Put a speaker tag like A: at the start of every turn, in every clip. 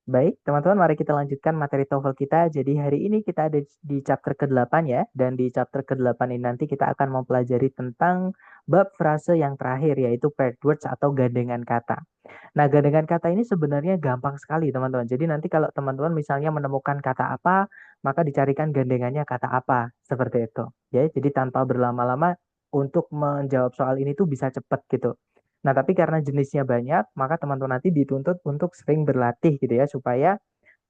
A: Baik, teman-teman, mari kita lanjutkan materi TOEFL kita. Jadi hari ini kita ada di chapter ke-8 ya, dan di chapter ke-8 ini nanti kita akan mempelajari tentang bab frase yang terakhir, yaitu paired words atau gandengan kata. Nah, gandengan kata ini sebenarnya gampang sekali, teman-teman. Jadi nanti kalau teman-teman misalnya menemukan kata apa, maka dicarikan gandengannya kata apa, seperti itu. Ya, jadi tanpa berlama-lama untuk menjawab soal ini tuh bisa cepat gitu. Nah, tapi karena jenisnya banyak, maka teman-teman nanti dituntut untuk sering berlatih gitu ya, supaya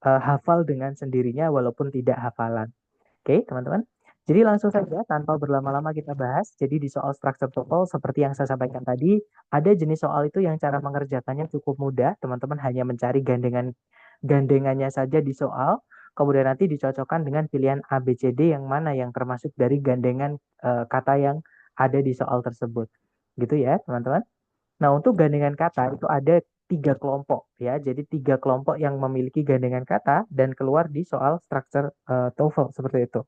A: hafal dengan sendirinya walaupun tidak hafalan. Oke, teman-teman. Jadi langsung saja tanpa berlama-lama kita bahas. Jadi di soal structure TOEFL seperti yang saya sampaikan tadi, ada jenis soal itu yang cara mengerjakannya cukup mudah. Teman-teman hanya mencari gandengannya saja di soal, kemudian nanti dicocokkan dengan pilihan A, B, C, D yang mana yang termasuk dari gandengan kata yang ada di soal tersebut. Gitu ya, teman-teman. Nah, untuk gandengan kata itu ada 3 kelompok ya. Jadi 3 kelompok yang memiliki gandengan kata dan keluar di soal structure TOEFL seperti itu.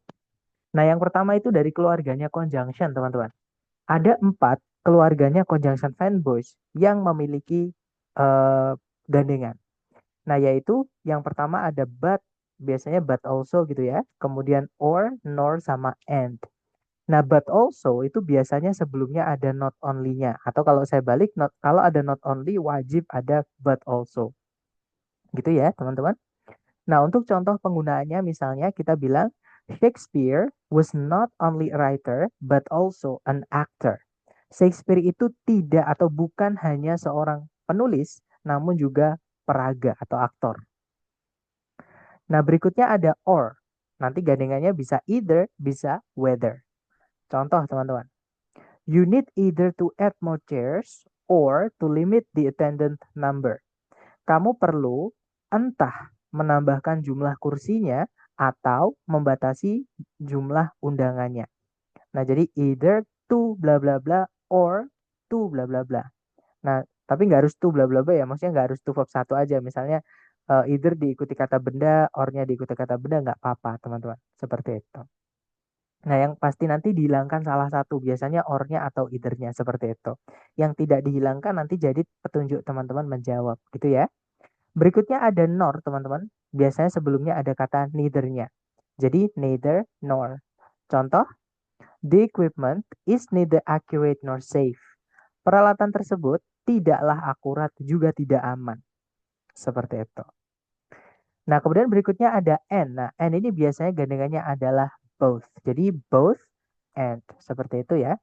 A: Nah, yang pertama itu dari keluarganya conjunction, teman-teman. Ada 4 keluarganya conjunction fanboys yang memiliki eh, gandengan. Nah, yaitu yang pertama ada but, biasanya but also gitu ya. Kemudian or, nor, sama and. Nah, but also itu biasanya sebelumnya ada not only-nya. Atau kalau saya balik, kalau ada not only, wajib ada but also. Gitu ya, teman-teman. Nah, untuk contoh penggunaannya misalnya kita bilang, Shakespeare was not only a writer, but also an actor. Shakespeare itu tidak atau bukan hanya seorang penulis, namun juga peraga atau aktor. Nah, berikutnya ada or. Nanti gandengannya bisa either, bisa whether. Contoh, teman-teman. You need either to add more chairs or to limit the attendant number. Kamu perlu entah menambahkan jumlah kursinya atau membatasi jumlah undangannya. Nah, jadi either to bla bla bla or to bla bla bla. Nah, tapi nggak harus to bla bla bla ya, maksudnya nggak harus to verb satu aja. Misalnya either diikuti kata benda, or-nya diikuti kata benda nggak apa-apa, teman-teman. Seperti itu. Nah, yang pasti nanti dihilangkan salah satu, biasanya or-nya atau either-nya seperti itu. Yang tidak dihilangkan nanti jadi petunjuk teman-teman menjawab, gitu ya. Berikutnya ada nor, teman-teman. Biasanya sebelumnya ada kata neither-nya. Jadi neither nor. Contoh, the equipment is neither accurate nor safe. Peralatan tersebut tidaklah akurat juga tidak aman. Seperti itu. Nah, kemudian berikutnya ada and. Nah, and ini biasanya gandengannya adalah both. Jadi both and. Seperti itu ya.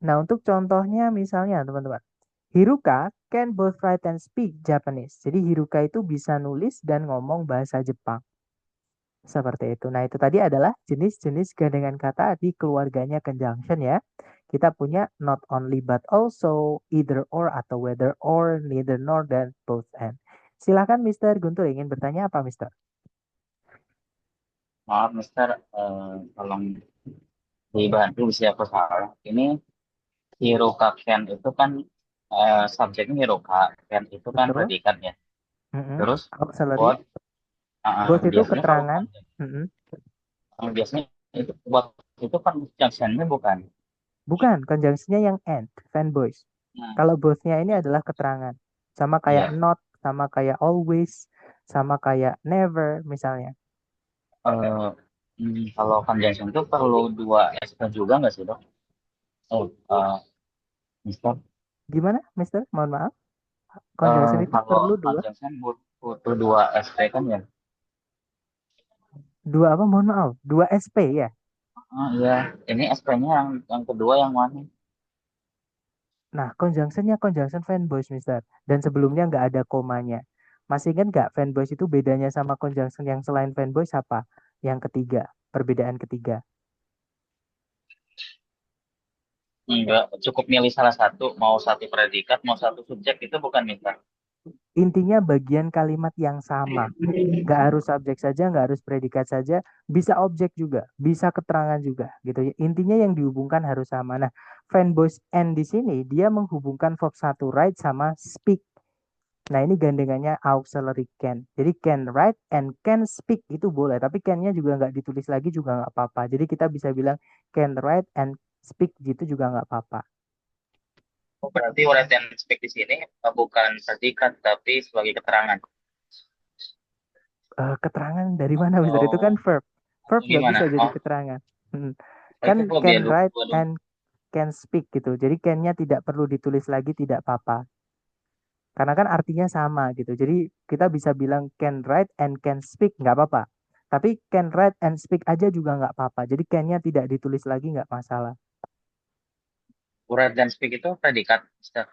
A: Nah, untuk contohnya misalnya teman-teman. Hiruka can both write and speak Japanese. Jadi Hiruka itu bisa nulis dan ngomong bahasa Jepang. Seperti itu. Nah, itu tadi adalah jenis-jenis gandengan kata di keluarganya conjunction ya. Kita punya not only but also, either or atau whether or, neither nor, dan both and. Silakan Mister Guntur, ingin bertanya apa Mister?
B: Maaf, Mister, tolong dibantu bisa aku salah. Ini Hiroka Ken itu kan subjeknya Hiroka, Ken itu kan
A: Betul?
B: predikat ya.
A: Mm-mm.
B: Terus
A: Auxiliary.
B: buat
A: Both itu
B: biasanya kalau
A: keterangan.
B: panjang,
A: Mm-mm.
B: biasanya itu buat itu kan junctionnya bukan.
A: Bukan, conjunction-nya yang and, fanboys.
B: Nah,
A: Kalau both-nya ini adalah keterangan. Sama kayak
B: iya.
A: not, sama kayak always, sama kayak never misalnya.
B: Eh, kalau conjunction itu perlu dua SP juga nggak sih, Dok? Oh, Mister,
A: Gimana, Mister? Mohon maaf. Conjunction itu
B: kalau
A: perlu dua.
B: conjunction butuh dua SP kan ya?
A: Dua apa? Mohon maaf. Dua SP ya.
B: Iya, ini SP-nya yang kedua yang mana?
A: Nah, conjunctionnya conjunction fanboys, Mister. Dan sebelumnya nggak ada komanya. Masih ingat nggak fanboys itu bedanya sama conjunction yang selain fanboys apa? Yang ketiga, perbedaan ketiga.
B: Enggak, cukup milih salah satu, mau satu predikat, mau satu subjek itu bukan minta.
A: Intinya bagian kalimat yang sama. Nggak harus subjek saja, nggak harus predikat saja, bisa objek juga, bisa keterangan juga, gitu ya. Intinya yang dihubungkan harus sama. Nah, fanboys and di sini dia menghubungkan verb satu write sama speak. Nah, ini gandengannya auxiliary can. Jadi can write and can speak itu boleh, tapi can-nya juga nggak ditulis lagi juga nggak apa-apa. Jadi kita bisa bilang can write and speak gitu juga nggak apa-apa.
B: Oh, berarti word and speak di sini bukan predikat tapi sebagai keterangan.
A: Keterangan dari mana, Mister? Itu kan
B: Oh,
A: verb. Verb
B: atau
A: nggak
B: gimana?
A: bisa jadi
B: Oh,
A: keterangan. Hmm.
B: itu
A: Kan
B: kelebihan
A: can
B: dua,
A: write
B: dua dong.
A: and can speak gitu. Jadi can-nya tidak perlu ditulis lagi, tidak apa-apa. Karena kan artinya sama gitu. Jadi kita bisa bilang can write and can speak, nggak apa-apa. Tapi can write and speak aja juga nggak apa-apa. Jadi can-nya tidak ditulis lagi, nggak masalah.
B: Word dan speak itu predikat, Mister.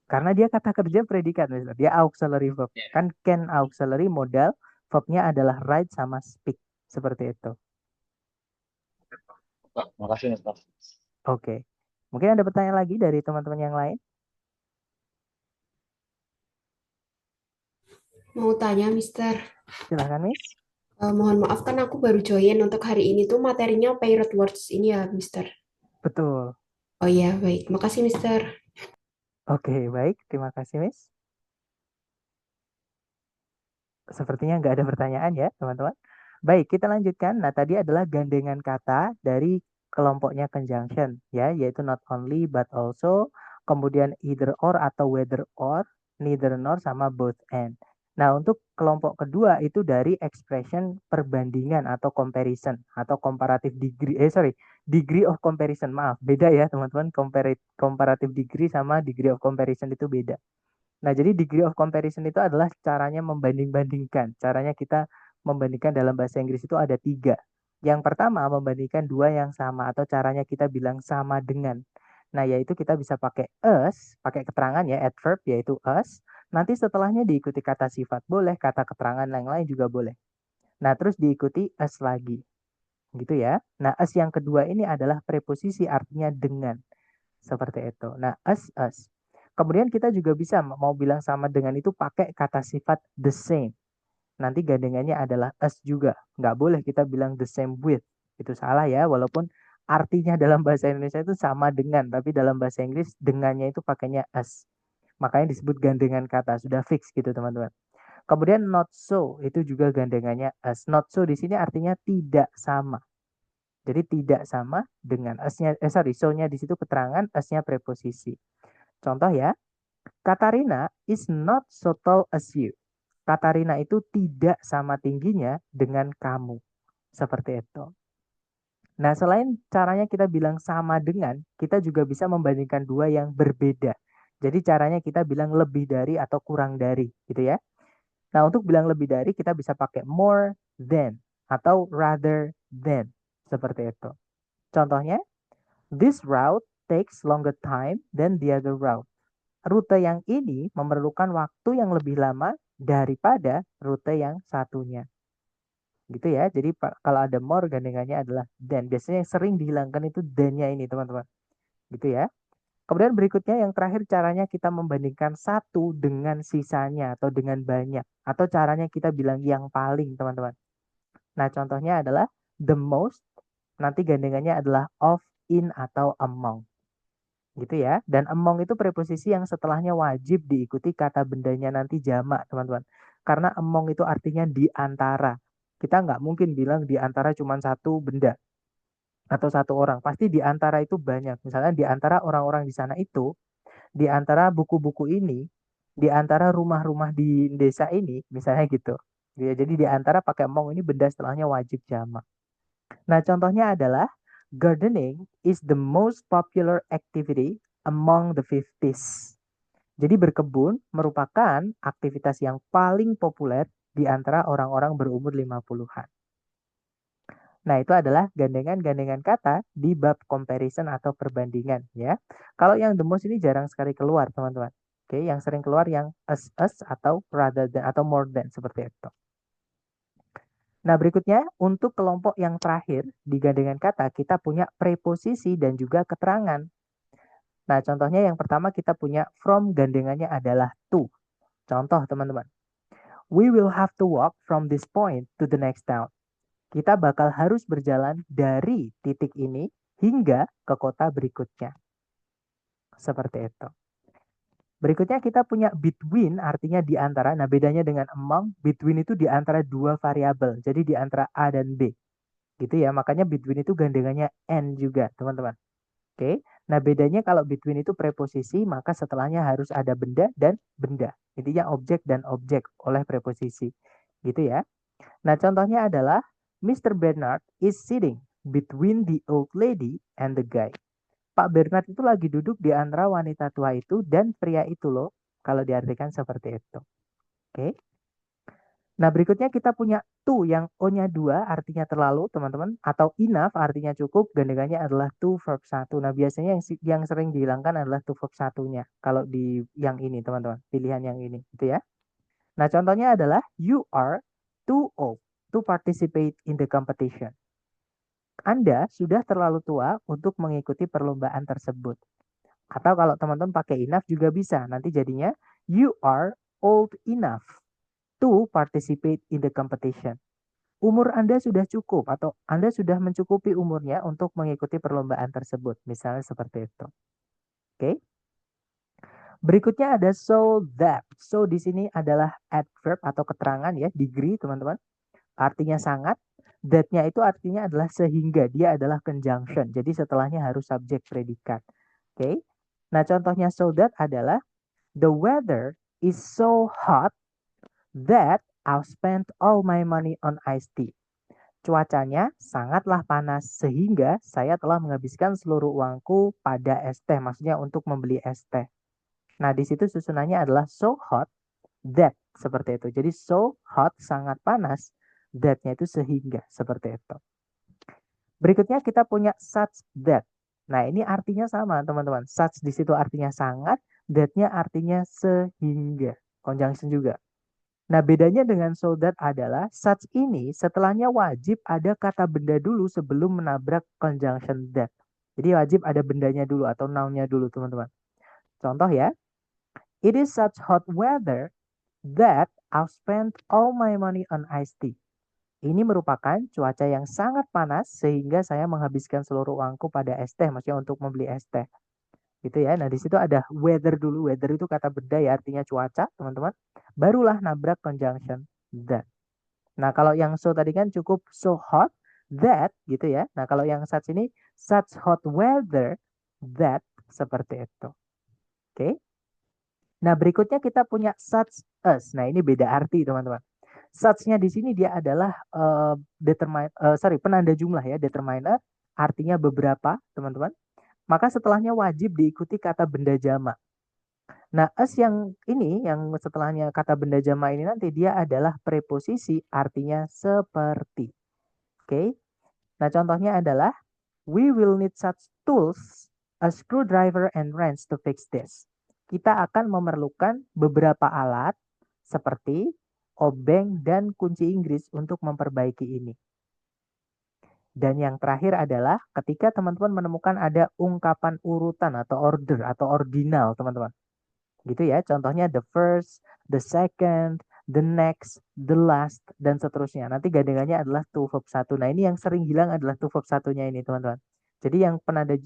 A: Karena dia kata kerja predikat, Mister. Dia auxiliary verb.
B: Ya.
A: Kan can auxiliary modal, verbnya adalah write sama speak. Seperti itu.
B: Oh, makasih, Mister.
A: Oke. Mungkin ada pertanyaan lagi dari teman-teman yang lain?
C: Mau tanya, Mister.
A: Silahkan, Miss.
C: Mohon maaf kan aku baru join untuk hari ini tuh materinya Pirate Words ini ya, Mister.
A: Betul.
C: Oh iya, baik. Makasih, Mister.
A: Oke, baik. Terima kasih, Miss. Sepertinya nggak ada pertanyaan ya, teman-teman. Baik, kita lanjutkan. Nah, tadi adalah gandengan kata dari kelompoknya conjunction, ya, yaitu not only but also, kemudian either or atau whether or, neither nor, sama both and. Nah, untuk kelompok kedua itu dari expression perbandingan atau comparison atau comparative degree, degree of comparison. Maaf, beda ya, teman-teman. Comparative degree sama degree of comparison itu beda. Nah, jadi degree of comparison itu adalah caranya membanding-bandingkan. Caranya kita membandingkan dalam bahasa Inggris itu ada 3. Yang pertama, membandingkan dua yang sama atau caranya kita bilang sama dengan. Nah, yaitu kita bisa pakai us, pakai keterangan ya, adverb yaitu us. Nanti setelahnya diikuti kata sifat boleh, kata keterangan yang lain juga boleh. Nah, terus diikuti us lagi. Gitu ya. Nah, us yang kedua ini adalah preposisi artinya dengan. Seperti itu. Nah, us. Kemudian kita juga bisa mau bilang sama dengan itu pakai kata sifat the same. Nanti gandengannya adalah us juga. Nggak boleh kita bilang the same with. Itu salah ya, walaupun artinya dalam bahasa Indonesia itu sama dengan, tapi dalam bahasa Inggris dengannya itu pakainya us. Makanya disebut gandengan kata, sudah fix gitu teman-teman. Kemudian not so, itu juga gandengannya us. Not so di sini artinya tidak sama. Jadi tidak sama dengan us-nya, so-nya di situ keterangan, us-nya preposisi. Contoh ya, Katarina is not so tall as you. Katarina itu tidak sama tingginya dengan kamu. Seperti itu. Nah, selain caranya kita bilang sama dengan, kita juga bisa membandingkan dua yang berbeda. Jadi caranya kita bilang lebih dari atau kurang dari, gitu ya. Nah, untuk bilang lebih dari kita bisa pakai more than atau rather than. Seperti itu. Contohnya, this route takes longer time than the other route. Rute yang ini memerlukan waktu yang lebih lama daripada rute yang satunya. Gitu ya. Jadi kalau ada more gandengannya adalah than. Biasanya yang sering dihilangkan itu than-nya ini, teman-teman. Gitu ya. Kemudian berikutnya yang terakhir caranya kita membandingkan satu dengan sisanya atau dengan banyak. Atau caranya kita bilang yang paling, teman-teman. Nah, contohnya adalah the most, nanti gandengannya adalah of, in, atau among. Gitu ya. Dan among itu preposisi yang setelahnya wajib diikuti kata bendanya nanti jamak, teman-teman. Karena among itu artinya di antara. Kita nggak mungkin bilang di antara cuma satu benda atau satu orang. Pasti di antara itu banyak. Misalnya di antara orang-orang di sana itu, di antara buku-buku ini, di antara rumah-rumah di desa ini, misalnya gitu. Ya, jadi di antara pakai among ini benda setelahnya wajib jamak. Nah, contohnya adalah gardening is the most popular activity among the 50s. Jadi berkebun merupakan aktivitas yang paling populer di antara orang-orang berumur 50-an. Nah, itu adalah gandengan-gandengan kata di bab comparison atau perbandingan ya. Kalau yang the most ini jarang sekali keluar, teman-teman. Oke, yang sering keluar yang as atau rather than atau more than seperti itu. Nah, berikutnya untuk kelompok yang terakhir di gandengan kata kita punya preposisi dan juga keterangan. Nah, contohnya yang pertama kita punya from gandengannya adalah to. Contoh teman-teman. We will have to walk from this point to the next town. Kita bakal harus berjalan dari titik ini hingga ke kota berikutnya. Seperti itu. Berikutnya kita punya between artinya di antara. Nah, bedanya dengan among, between itu di antara dua variabel. Jadi di antara A dan B. Gitu ya, makanya between itu gandengannya and juga, teman-teman. Oke. Nah, bedanya kalau between itu preposisi, maka setelahnya harus ada benda dan benda. Intinya objek dan objek oleh preposisi. Gitu ya. Nah, contohnya adalah Mr. Bernard is sitting between the old lady and the guy. Pak Bernard itu lagi duduk di antara wanita tua itu dan pria itu loh. Kalau diartikan seperti itu. Oke. Nah, berikutnya kita punya to yang O-nya 2 artinya terlalu, teman-teman. Atau enough artinya cukup, gandengannya adalah to verb 1. Nah, biasanya yang sering dihilangkan adalah to verb 1-nya. Kalau di yang ini, teman-teman. Pilihan yang ini, gitu ya. Nah, contohnya adalah you are too old to participate in the competition. Anda sudah terlalu tua untuk mengikuti perlombaan tersebut. Atau kalau teman-teman pakai enough juga bisa. Nanti jadinya you are old enough to participate in the competition. Umur Anda sudah cukup atau Anda sudah mencukupi umurnya untuk mengikuti perlombaan tersebut. Misalnya seperti itu. Oke. Berikutnya ada so that. So di sini adalah adverb atau keterangan ya, degree teman-teman. Artinya sangat. That-nya itu artinya adalah sehingga. Dia adalah conjunction. Jadi setelahnya harus subjek predikat. Oke. Nah, contohnya so that adalah the weather is so hot that I've spent all my money on iced tea. Cuacanya sangatlah panas sehingga saya telah menghabiskan seluruh uangku pada es teh, maksudnya untuk membeli es teh. Nah, di situ susunannya adalah so hot that, seperti itu. Jadi so hot, sangat panas, that-nya itu sehingga, seperti itu. Berikutnya kita punya such that. Nah, ini artinya sama, teman-teman. Such di situ artinya sangat, that-nya artinya sehingga. Conjunction juga. Nah, bedanya dengan so that adalah such ini setelahnya wajib ada kata benda dulu sebelum menabrak conjunction that. Jadi wajib ada bendanya dulu atau noun-nya dulu, teman-teman. Contoh ya. It is such hot weather that I've spent all my money on iced tea. Ini merupakan cuaca yang sangat panas sehingga saya menghabiskan seluruh uangku pada es teh, maksudnya untuk membeli es teh. Gitu ya. Nah, di situ ada weather dulu. Weather itu kata benda ya, artinya cuaca, teman-teman. Barulah nabrak conjunction that. Nah, kalau yang so tadi kan cukup so hot that gitu ya. Nah, kalau yang such ini such hot weather that, seperti itu. Oke. Nah, berikutnya kita punya such as. Nah, ini beda arti, teman-teman. Such-nya di sini dia adalah penanda jumlah ya, determiner, artinya beberapa, teman-teman. Maka setelahnya wajib diikuti kata benda jamak. Nah, as yang ini, yang setelahnya kata benda jamak ini nanti dia adalah preposisi, artinya seperti. Oke. Nah, contohnya adalah we will need such tools, a screwdriver and wrench to fix this. Kita akan memerlukan beberapa alat seperti obeng dan kunci Inggris untuk memperbaiki ini. Dan yang terakhir adalah ketika teman-teman menemukan ada ungkapan urutan atau order atau ordinal, teman-teman. Gitu ya, contohnya the first, the second, the next, the last, dan seterusnya. Nanti gandengannya adalah to verb 1. Nah, ini yang sering hilang adalah to verb 1-nya ini, teman-teman. Jadi yang penanda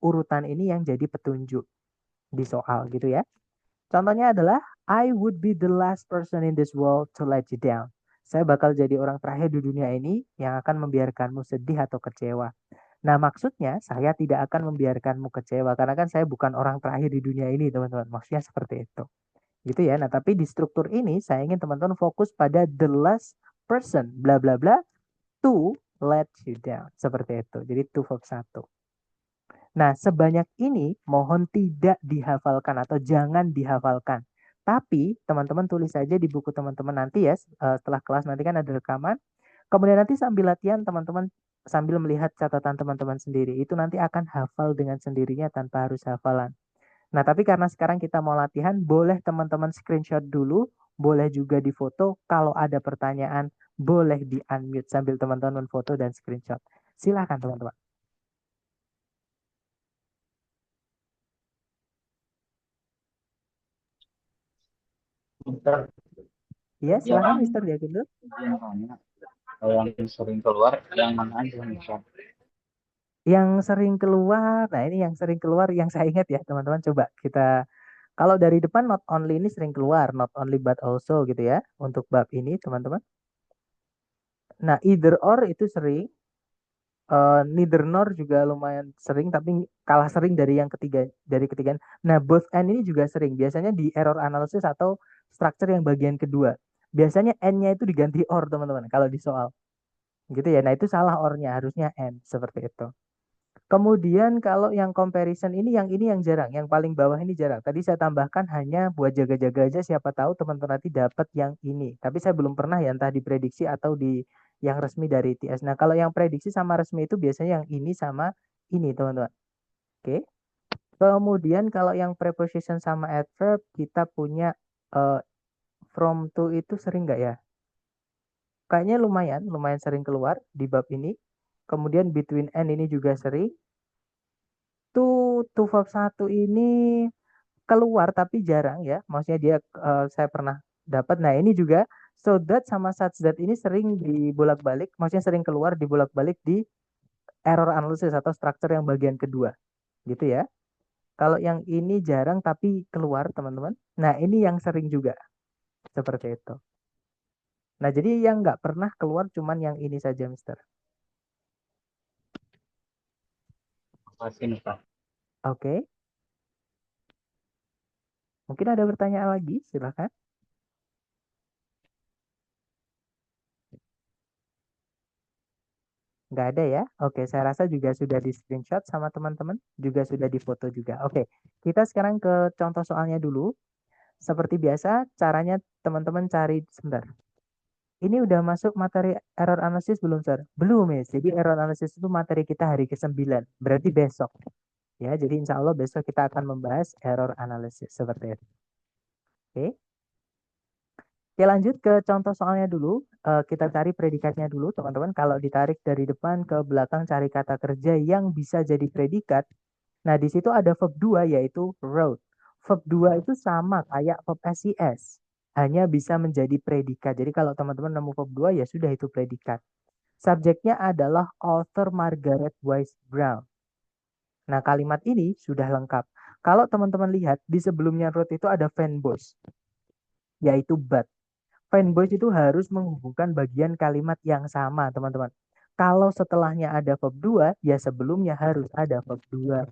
A: urutan ini yang jadi petunjuk di soal gitu ya. Contohnya adalah I would be the last person in this world to let you down. Saya bakal jadi orang terakhir di dunia ini yang akan membiarkanmu sedih atau kecewa. Nah, maksudnya saya tidak akan membiarkanmu kecewa karena kan saya bukan orang terakhir di dunia ini, teman-teman. Maksudnya seperti itu. Gitu ya. Nah, tapi di struktur ini saya ingin teman-teman fokus pada the last person bla bla bla to let you down. Seperti itu. Jadi to verb 1. Nah, sebanyak ini mohon tidak dihafalkan atau jangan dihafalkan. Tapi teman-teman tulis saja di buku teman-teman nanti ya, setelah kelas nanti kan ada rekaman. Kemudian nanti sambil latihan teman-teman sambil melihat catatan teman-teman sendiri. Itu nanti akan hafal dengan sendirinya tanpa harus hafalan. Nah, tapi karena sekarang kita mau latihan, boleh teman-teman screenshot dulu, boleh juga difoto. Kalau ada pertanyaan, boleh di-unmute sambil teman-teman foto dan screenshot. Silakan teman-teman.
B: Mister,
A: Iya, silakan
B: yang
A: Mister Diakindo.
B: yang sering keluar yang mana aja, Mister?
A: Yang sering keluar, nah ini yang sering keluar yang saya ingat ya teman-teman, coba kita, kalau dari depan not only ini sering keluar, not only but also gitu ya, untuk bab ini teman-teman. Nah, either or itu sering, neither nor juga lumayan sering, tapi kalah sering dari yang ketiga, dari ketiga. Nah, both and ini juga sering. Biasanya di error analysis atau structure yang bagian kedua. Biasanya n-nya itu diganti or, teman-teman, kalau di soal. Gitu ya. Nah, itu salah or-nya, harusnya n, seperti itu. Kemudian kalau yang comparison ini yang jarang, yang paling bawah ini jarang. Tadi saya tambahkan hanya buat jaga-jaga aja, siapa tahu teman-teman nanti dapat yang ini. Tapi saya belum pernah ya, entah diprediksi atau di yang resmi dari TS. Nah, kalau yang prediksi sama resmi itu biasanya yang ini sama ini, teman-teman. Oke. Kemudian kalau yang preposition sama adverb, kita punya eh, from to itu sering nggak ya? Kayaknya lumayan sering keluar di bab ini. Kemudian between and ini juga sering. To verb 1 ini keluar tapi jarang ya. Maksudnya dia saya pernah dapat. Nah, ini juga so that sama such that ini sering dibolak-balik, maksudnya sering keluar dibolak-balik di error analysis atau structure yang bagian kedua. Gitu ya. Kalau yang ini jarang tapi keluar, teman-teman. Nah, ini yang sering juga. Seperti itu. Nah, jadi yang nggak pernah keluar cuman yang ini saja, Mister.
B: Makasih, Mister.
A: Oke. Mungkin ada pertanyaan lagi, silakan. Nggak ada ya? Oke, saya rasa juga sudah di screenshot sama teman-teman, juga sudah difoto juga. Oke, kita sekarang ke contoh soalnya dulu. Seperti biasa, caranya teman-teman cari, sebentar. Ini udah masuk materi error analysis belum, Sir? Belum ya. Jadi error analysis itu materi kita hari ke-9, berarti besok. Ya, jadi insya Allah besok kita akan membahas error analysis seperti itu. Oke. Oke, lanjut ke contoh soalnya dulu. Kita cari predikatnya dulu, teman-teman. Kalau ditarik dari depan ke belakang, cari kata kerja yang bisa jadi predikat. Nah, di situ ada verb 2 yaitu wrote. Verb 2 itu sama kayak verb SES. Hanya bisa menjadi predikat. Jadi kalau teman-teman nemu verb 2 ya sudah itu predikat. Subjeknya adalah author Margaret Wise Brown. Nah, kalimat ini sudah lengkap. Kalau teman-teman lihat di sebelumnya wrote itu ada fanboys, yaitu but. Fanboys itu harus menghubungkan bagian kalimat yang sama, teman-teman. Kalau setelahnya ada verb 2, ya sebelumnya harus ada verb 2.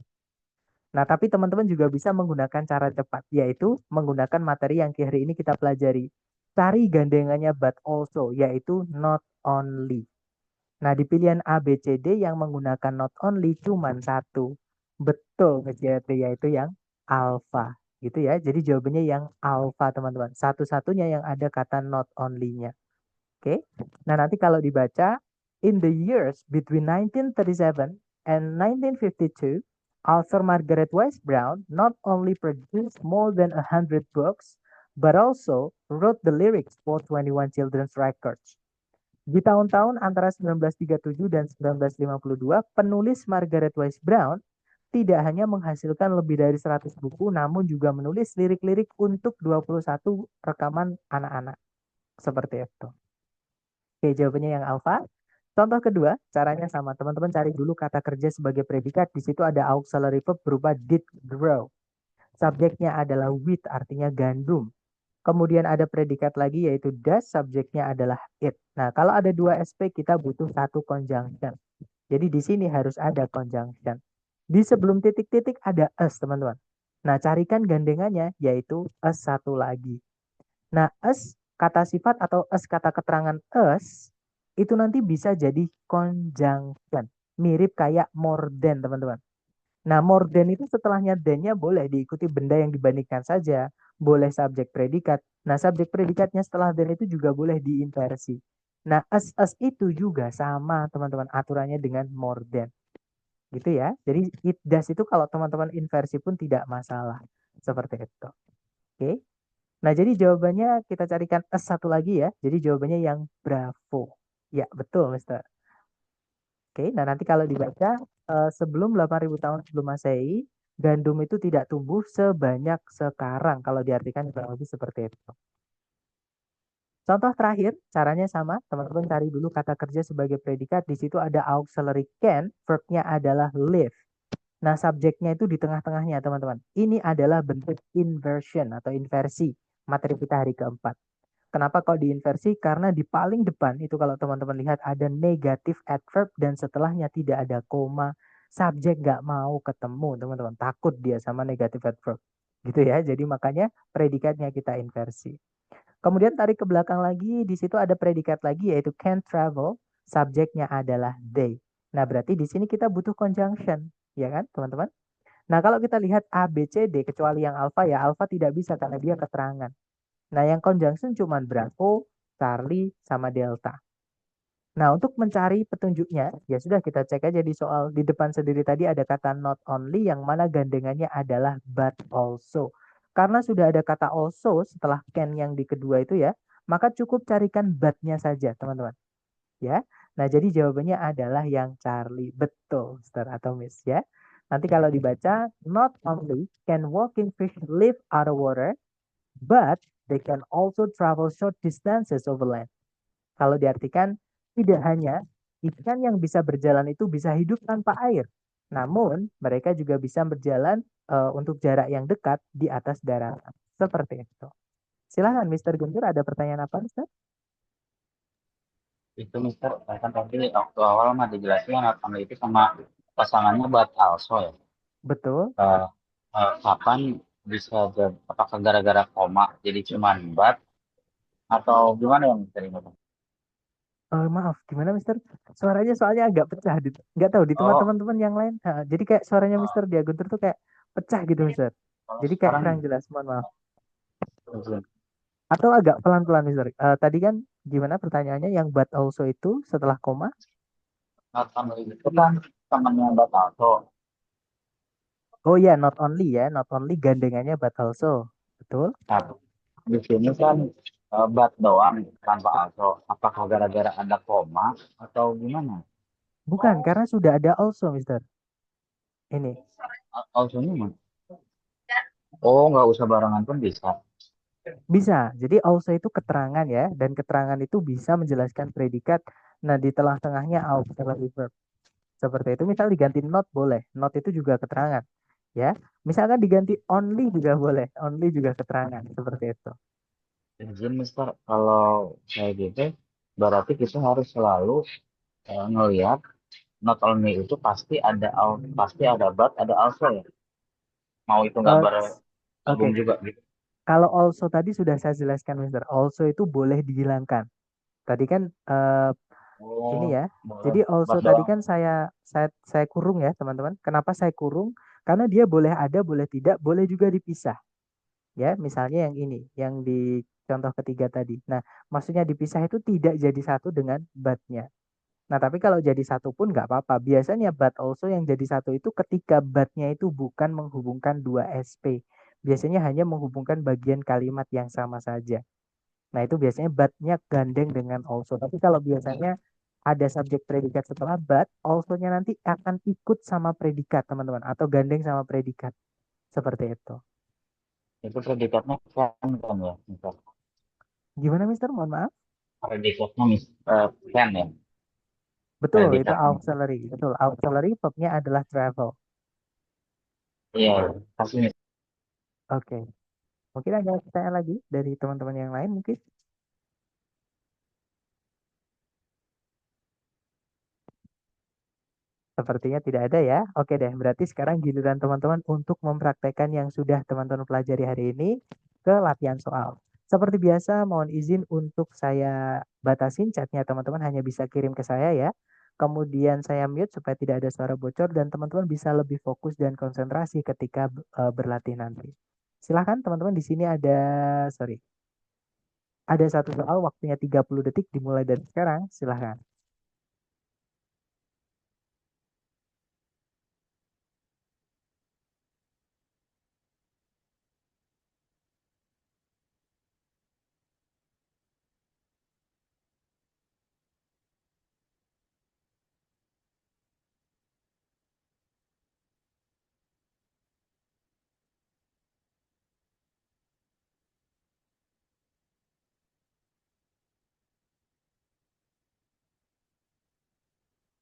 A: Nah, tapi teman-teman juga bisa menggunakan cara cepat, yaitu menggunakan materi yang hari ini kita pelajari. Cari gandengannya but also, yaitu not only. Nah, di pilihan A, B, C, D yang menggunakan not only cuma satu. Betul, yaitu yang alpha. Gitu ya. Jadi jawabannya yang alpha, teman-teman. Satu-satunya yang ada kata not only-nya. Oke. Nah, nanti kalau dibaca, in the years between 1937 and 1952, author Margaret Wise Brown not only produced more than 100 books, but also wrote the lyrics for 21 children's records. Di tahun-tahun antara 1937 dan 1952, penulis Margaret Wise Brown tidak hanya menghasilkan lebih dari 100 buku, namun juga menulis lirik-lirik untuk 21 rekaman anak-anak. Seperti itu. Oke, jawabannya yang alpha. Contoh kedua, caranya sama. Teman-teman cari dulu kata kerja sebagai predikat. Di situ ada auxiliary verb berupa did grow. Subjeknya adalah wheat, artinya gandum. Kemudian ada predikat lagi yaitu does, subjeknya adalah it. Nah, kalau ada 2 SP kita butuh 1 conjunction. Jadi di sini harus ada conjunction. Di sebelum titik-titik ada as, teman-teman. Nah, carikan gandengannya yaitu as satu lagi. Nah, as kata sifat atau as kata keterangan as itu nanti bisa jadi conjunction. Mirip kayak more than, teman-teman. Nah, more than itu setelahnya than-nya boleh diikuti benda yang dibandingkan saja, boleh subjek predikat. Nah, subjek predikatnya setelah than itu juga boleh diinversi. Nah, as itu juga sama, teman-teman, aturannya dengan more than. Gitu ya. Jadi it does itu kalau teman-teman inversi pun tidak masalah. Seperti itu. Oke. Nah, jadi jawabannya kita carikan as satu lagi ya. Jadi jawabannya yang bravo. Ya, betul, Mister. Oke, nah nanti kalau dibaca sebelum 8.000 tahun sebelum Masehi, gandum itu tidak tumbuh sebanyak sekarang kalau diartikan kurang lebih seperti itu. Contoh terakhir, caranya sama, teman-teman cari dulu kata kerja sebagai predikat, di situ ada auxiliary can, verb-nya adalah live. Nah, subjeknya itu di tengah-tengahnya, teman-teman. Ini adalah bentuk inversion atau inversi materi kita hari keempat. Kenapa kok diinversi? Karena di paling depan itu kalau teman-teman lihat ada negatif adverb dan setelahnya tidak ada koma. Subjek nggak mau ketemu, teman-teman. Takut dia sama negatif adverb. Gitu ya. Jadi makanya predikatnya kita inversi. Kemudian tarik ke belakang lagi, di situ ada predikat lagi yaitu can travel. Subjeknya adalah they. Nah, berarti di sini kita butuh conjunction, ya kan, teman-teman? Nah, kalau kita lihat A, B, C, D, kecuali yang alpha ya, alpha tidak bisa karena dia keterangan. Nah, yang conjunction cuma Bravo, Charlie, sama Delta. Nah, untuk mencari petunjuknya, ya sudah kita cek aja di soal di depan sendiri tadi ada kata not only yang mana gandengannya adalah but also. Karena sudah ada kata also setelah can yang di kedua itu ya, maka cukup carikan but-nya saja, teman-teman. Ya. Nah, jadi jawabannya adalah yang Charlie. Betul, Mister atau Miss ya. Nanti kalau dibaca, not only can walking fish live out of water, but they can also travel short distances over land. Kalau diartikan, tidak hanya ikan yang bisa berjalan itu bisa hidup tanpa air, namun mereka juga bisa berjalan untuk jarak yang dekat di atas daratan. Seperti itu. Silahkan, Mister Guntur, ada pertanyaan apa, Mister?
B: Itu Mister, kan tadi waktu awal mah dijelasin sama itu sama pasangannya buat also ya.
A: Betul.
B: Eh, Kapan bisa apakah gara-gara koma jadi cuman bat atau gimana yang Mister ini?
A: Maaf, gimana, Mister? Suaranya soalnya agak pecah. Nggak tahu di tempat
B: Oh,
A: teman-teman yang lain. Jadi kayak suaranya Mister
B: eh,
A: Dia Guntur tuh kayak pecah gitu, Mister.
B: kalau
A: Jadi kayak
B: sekarang
A: kurang jelas, mohon maaf. Atau agak pelan-pelan, Mister. Tadi kan gimana pertanyaannya yang but also itu setelah koma?
B: sama itu kan temannya bat also.
A: Oh ya, not only ya, not only gandengannya but also. Betul?
B: Nah, di sini kan bat doang tanpa also. Apakah gara-gara ada koma atau gimana?
A: Bukan, karena sudah ada also, Mister. Ini.
B: Also-nya mah? Oh, nggak usah barengan pun bisa.
A: Bisa. Jadi also itu keterangan ya, dan keterangan itu bisa menjelaskan predikat. Nah, di tengah-tengahnya auxiliary verb. Seperti itu. Misal diganti not boleh. Not itu juga keterangan. Ya. Misalkan diganti only juga boleh. Only juga keterangan. Seperti itu.
B: Izin, Mister, kalau kayak gitu, berarti kita harus selalu ngelihat not only itu pasti ada but, ada also ya. Mau itu nggak
A: Eh,
B: bergabung
A: Oke.
B: juga gitu.
A: Kalau also tadi sudah saya jelaskan, Mister. Also itu boleh dihilangkan. Tadi kan ini
B: Oh,
A: ya.
B: boleh.
A: Jadi also
B: But
A: tadi
B: doang.
A: kan saya kurung ya, teman-teman. Kenapa saya kurung? Karena dia boleh ada, boleh tidak, boleh juga dipisah. Ya, misalnya yang ini, yang di contoh ketiga tadi. Nah, maksudnya dipisah itu tidak jadi satu dengan but-nya. Nah, tapi kalau jadi satu pun nggak apa-apa. Biasanya but also yang jadi satu itu ketika but-nya itu bukan menghubungkan dua SP. Biasanya hanya menghubungkan bagian kalimat yang sama saja. Nah, itu biasanya but-nya gandeng dengan also. Tapi kalau biasanya ada subjek predikat setelah but, also-nya nanti akan ikut sama predikat, teman-teman. Atau gandeng sama predikat. Seperti itu.
B: Itu predikatnya kan ya, Mister.
A: Gimana, Mister? Mohon maaf.
B: Predikatnya can ya,
A: Betul, itu
B: predikatnya.
A: auxiliary. Betul, auxiliary verb-nya adalah travel.
B: Iya, kasih Mister.
A: Oke. Mungkin ada pertanyaan lagi dari teman-teman yang lain mungkin? Sepertinya tidak ada ya. Oke deh, berarti sekarang giliran teman-teman untuk mempraktekkan yang sudah teman-teman pelajari hari ini ke latihan soal. Seperti biasa, mohon izin untuk saya batasin chatnya teman-teman hanya bisa kirim ke saya ya. Kemudian saya mute supaya tidak ada suara bocor dan teman-teman bisa lebih fokus dan konsentrasi ketika berlatih nanti. Silahkan teman-teman di sini sorry, ada satu soal waktunya 30 detik dimulai dari sekarang. Silahkan.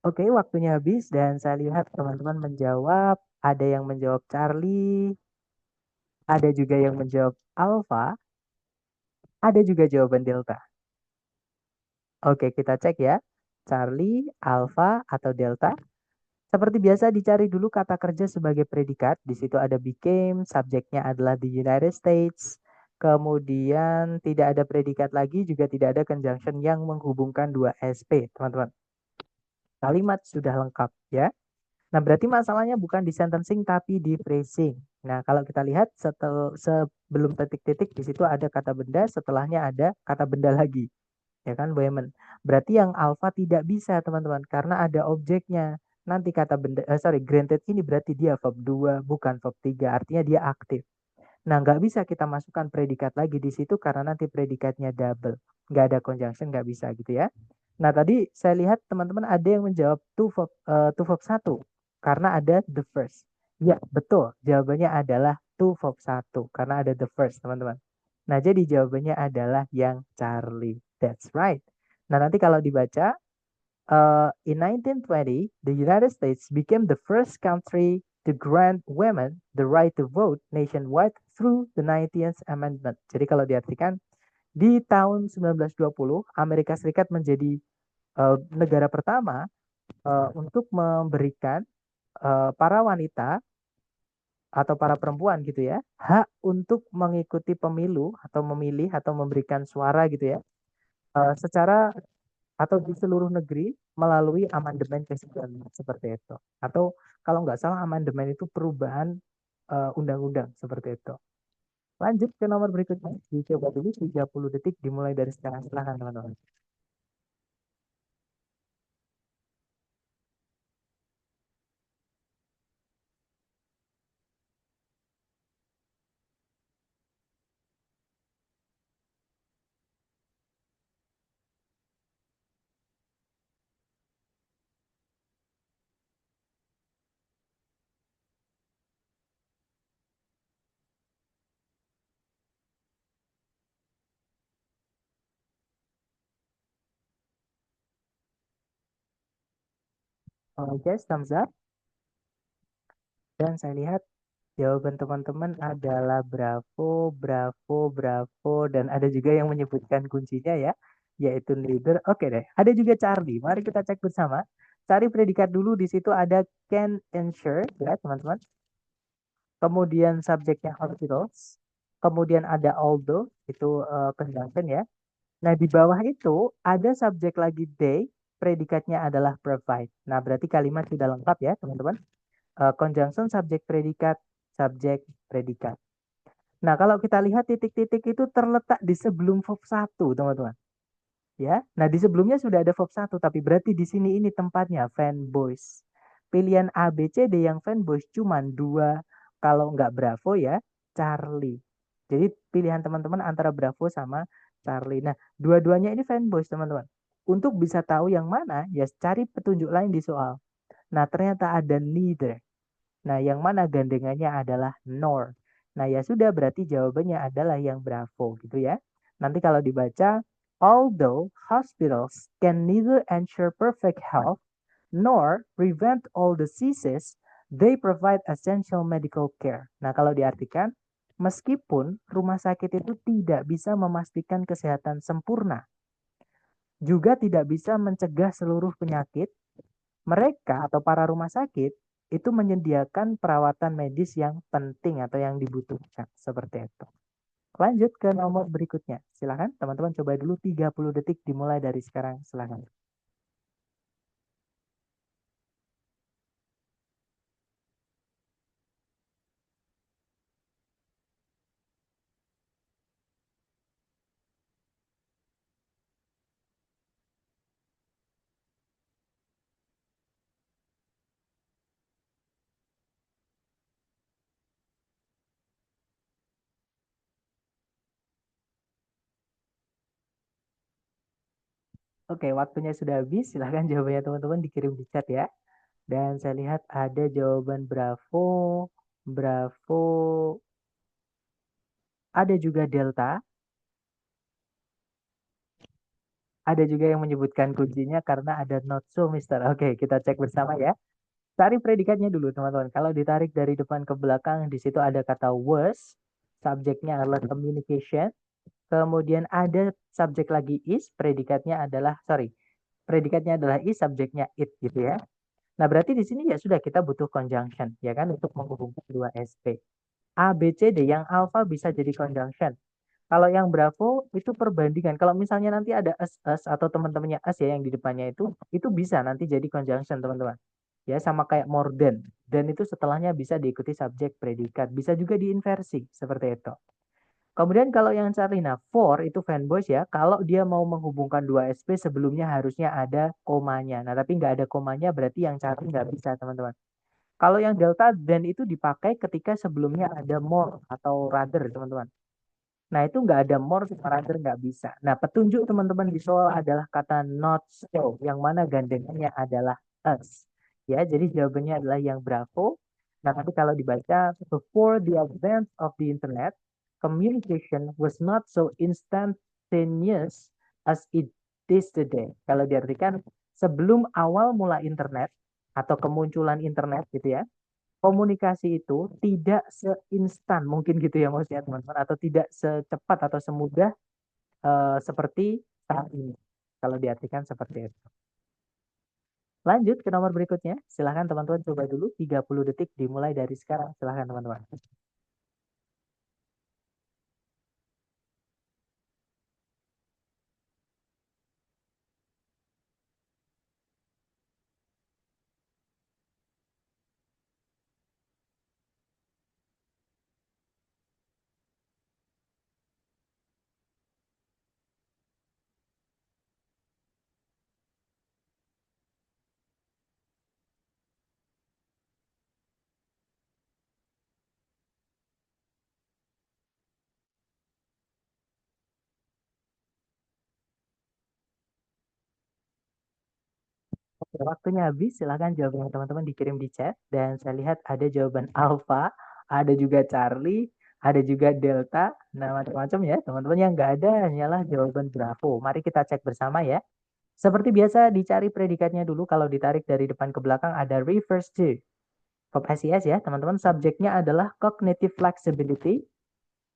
A: Oke, waktunya habis dan saya lihat teman-teman menjawab. Ada yang menjawab Charlie, ada juga yang menjawab Alpha, Ada juga jawaban delta. Oke, kita cek ya. Charlie, Alpha, atau Delta. Seperti biasa dicari dulu kata kerja sebagai predikat. Di situ ada became, subjeknya adalah the United States. Kemudian tidak ada predikat lagi, juga tidak ada conjunction yang menghubungkan dua SP, teman-teman. Kalimat sudah lengkap ya. Nah, berarti masalahnya bukan di sentencing tapi di phrasing. Nah, kalau kita lihat sebelum titik-titik di situ ada kata benda, setelahnya ada kata benda lagi. Ya kan, Boemen. Berarti yang alpha tidak bisa, teman-teman, karena ada objeknya. Nanti kata benda, granted ini berarti dia verb 2, bukan verb 3. Artinya dia aktif. Nah, nggak bisa kita masukkan predikat lagi di situ karena nanti predikatnya double. Nggak ada conjunction, nggak bisa gitu ya. Nah, tadi saya lihat teman-teman ada yang menjawab to verb 1 karena ada the first. Ya, betul. Jawabannya adalah to verb 1 karena ada the first, teman-teman. Nah, jadi jawabannya adalah yang Charlie. That's right. Nah, nanti kalau dibaca, in 1920, the United States became the first country to grant women the right to vote nationwide through the 19th Amendment. Jadi kalau diartikan, di tahun 1920, Amerika Serikat menjadi negara pertama untuk memberikan para wanita atau para perempuan gitu ya, hak untuk mengikuti pemilu atau memilih atau memberikan suara gitu ya, secara atau di seluruh negeri melalui amandemen presiden seperti itu. Atau kalau nggak salah amandemen itu perubahan undang-undang seperti itu. Lanjut ke nomor berikutnya. Dicoba dulu 30 detik dimulai dari sekarang. Silahkan teman-teman. Oke, thumbs up. Dan saya lihat jawaban teman-teman adalah bravo, bravo, bravo, dan ada juga yang menyebutkan kuncinya ya, yaitu neither. Oke deh, ada juga Charlie. Mari kita cek bersama. Cari predikat dulu, di situ ada can ensure ya teman-teman. Kemudian subjeknya hospitals. Kemudian ada although, itu conjunction ya. Nah, di bawah itu ada subjek lagi they, predikatnya adalah provide. Nah, berarti kalimat sudah lengkap ya teman-teman. Conjunction subjek predikat, subjek predikat. Nah, kalau kita lihat titik-titik itu terletak di sebelum verb 1, teman-teman. Ya. Nah, di sebelumnya sudah ada verb 1, tapi berarti di sini ini tempatnya fanboys. Pilihan A, B, C, D yang fanboys cuma 2. Kalau nggak Bravo ya, Charlie. Jadi pilihan teman-teman antara Bravo sama Charlie. Nah, dua-duanya ini fanboys, teman-teman. Untuk bisa tahu yang mana, ya cari petunjuk lain di soal. Nah, ternyata ada neither. Nah, yang mana gandengannya adalah nor. Nah, ya sudah berarti jawabannya adalah yang Bravo gitu ya. Nanti kalau dibaca, although hospitals can neither ensure perfect health nor prevent all diseases, they provide essential medical care. Nah, kalau diartikan, meskipun rumah sakit itu tidak bisa memastikan kesehatan sempurna, juga tidak bisa mencegah seluruh penyakit, mereka atau para rumah sakit itu menyediakan perawatan medis yang penting atau yang dibutuhkan seperti itu. Lanjut ke nomor berikutnya. Silakan teman-teman coba dulu 30 detik dimulai dari sekarang. Silakan. Oke, waktunya sudah habis. Silahkan jawabannya teman-teman dikirim di chat ya. Dan saya lihat ada jawaban Bravo, Bravo, ada juga Delta, ada juga yang menyebutkan kuncinya karena ada not so, Mister. Oke, kita cek bersama ya. Cari predikatnya dulu, teman-teman. Kalau ditarik dari depan ke belakang, di situ ada kata was, subjeknya adalah communication. Kemudian ada subjek lagi is, predikatnya adalah is, subjeknya it gitu ya. Nah, berarti di sini ya sudah kita butuh conjunction ya kan untuk menghubungkan dua SP. A, B, C, D yang alpha bisa jadi conjunction. Kalau yang Bravo itu perbandingan. Kalau misalnya nanti ada us atau teman-temannya us ya yang di depannya itu bisa nanti jadi conjunction teman-teman. Ya sama kayak more than. Dan itu setelahnya bisa diikuti subjek predikat. Bisa juga diinversi seperti itu. Kemudian kalau yang Charlie, nah for itu fanboys ya. Kalau dia mau menghubungkan dua SP sebelumnya harusnya ada komanya. Nah tapi nggak ada komanya berarti yang Charlie nggak bisa teman-teman. Kalau yang delta dan itu dipakai ketika sebelumnya ada more atau rather teman-teman. Nah, itu nggak ada more sama rather nggak bisa. Nah, petunjuk teman-teman di soal adalah kata not so, yang mana gandengannya adalah us. Ya, jadi jawabannya adalah yang Bravo. Nah, tapi kalau dibaca, before the advent of the internet, communication was not so instantaneous as it is today. Kalau diartikan, sebelum awal mula internet, atau kemunculan internet gitu ya, komunikasi itu tidak seinstan mungkin gitu ya maksudnya teman-teman atau tidak secepat atau semudah seperti saat ini kalau diartikan seperti itu. Lanjut ke nomor berikutnya. Silahkan teman-teman coba dulu 30 detik dimulai dari sekarang. Silahkan teman-teman. Oke, waktunya habis. Silahkan jawaban teman-teman dikirim di chat. Dan saya lihat ada jawaban Alpha, ada juga Charlie, ada juga Delta. Nah, macam-macam ya. Teman-teman yang nggak ada hanyalah jawaban Bravo. Mari kita cek bersama ya. Seperti biasa dicari predikatnya dulu. Kalau ditarik dari depan ke belakang ada refers to. Verb SES ya teman-teman. Subjeknya adalah cognitive flexibility.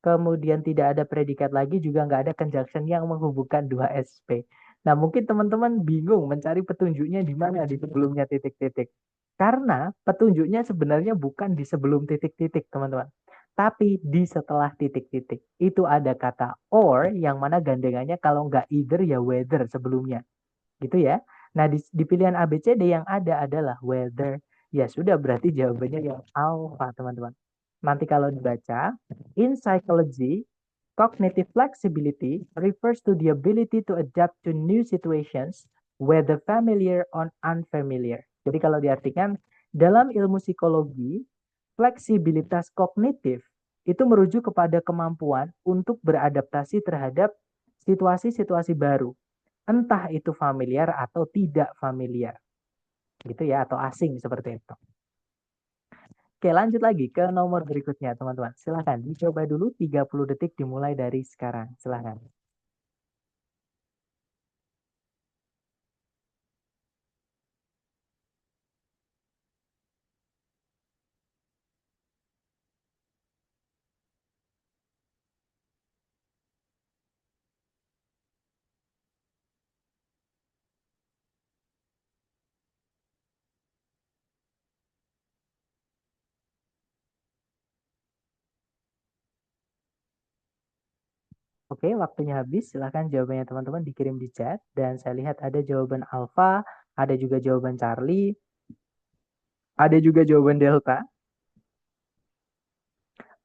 A: Kemudian tidak ada predikat lagi, juga nggak ada conjunction yang menghubungkan dua SP. Nah mungkin teman-teman bingung mencari petunjuknya di mana di sebelumnya titik-titik. Karena petunjuknya sebenarnya bukan di sebelum titik-titik teman-teman. Tapi di setelah titik-titik. Itu ada kata or yang mana gandengannya kalau nggak either ya whether sebelumnya. Gitu ya. Nah di pilihan ABCD yang ada adalah whether. Ya sudah berarti jawabannya yang alpha teman-teman. Nanti kalau dibaca, in psychology, cognitive flexibility refers to the ability to adapt to new situations, whether familiar or unfamiliar. Jadi kalau diartikan, dalam ilmu psikologi, fleksibilitas kognitif itu merujuk kepada kemampuan untuk beradaptasi terhadap situasi-situasi baru. Entah itu familiar atau tidak familiar. Gitu ya, atau asing seperti itu. Oke, lanjut lagi ke nomor berikutnya, teman-teman. Silahkan dicoba dulu 30 detik dimulai dari sekarang. Silahkan. Oke, waktunya habis. Silahkan jawabannya teman-teman dikirim di chat. Dan saya lihat ada jawaban Alpha, ada juga jawaban Charlie, ada juga jawaban Delta.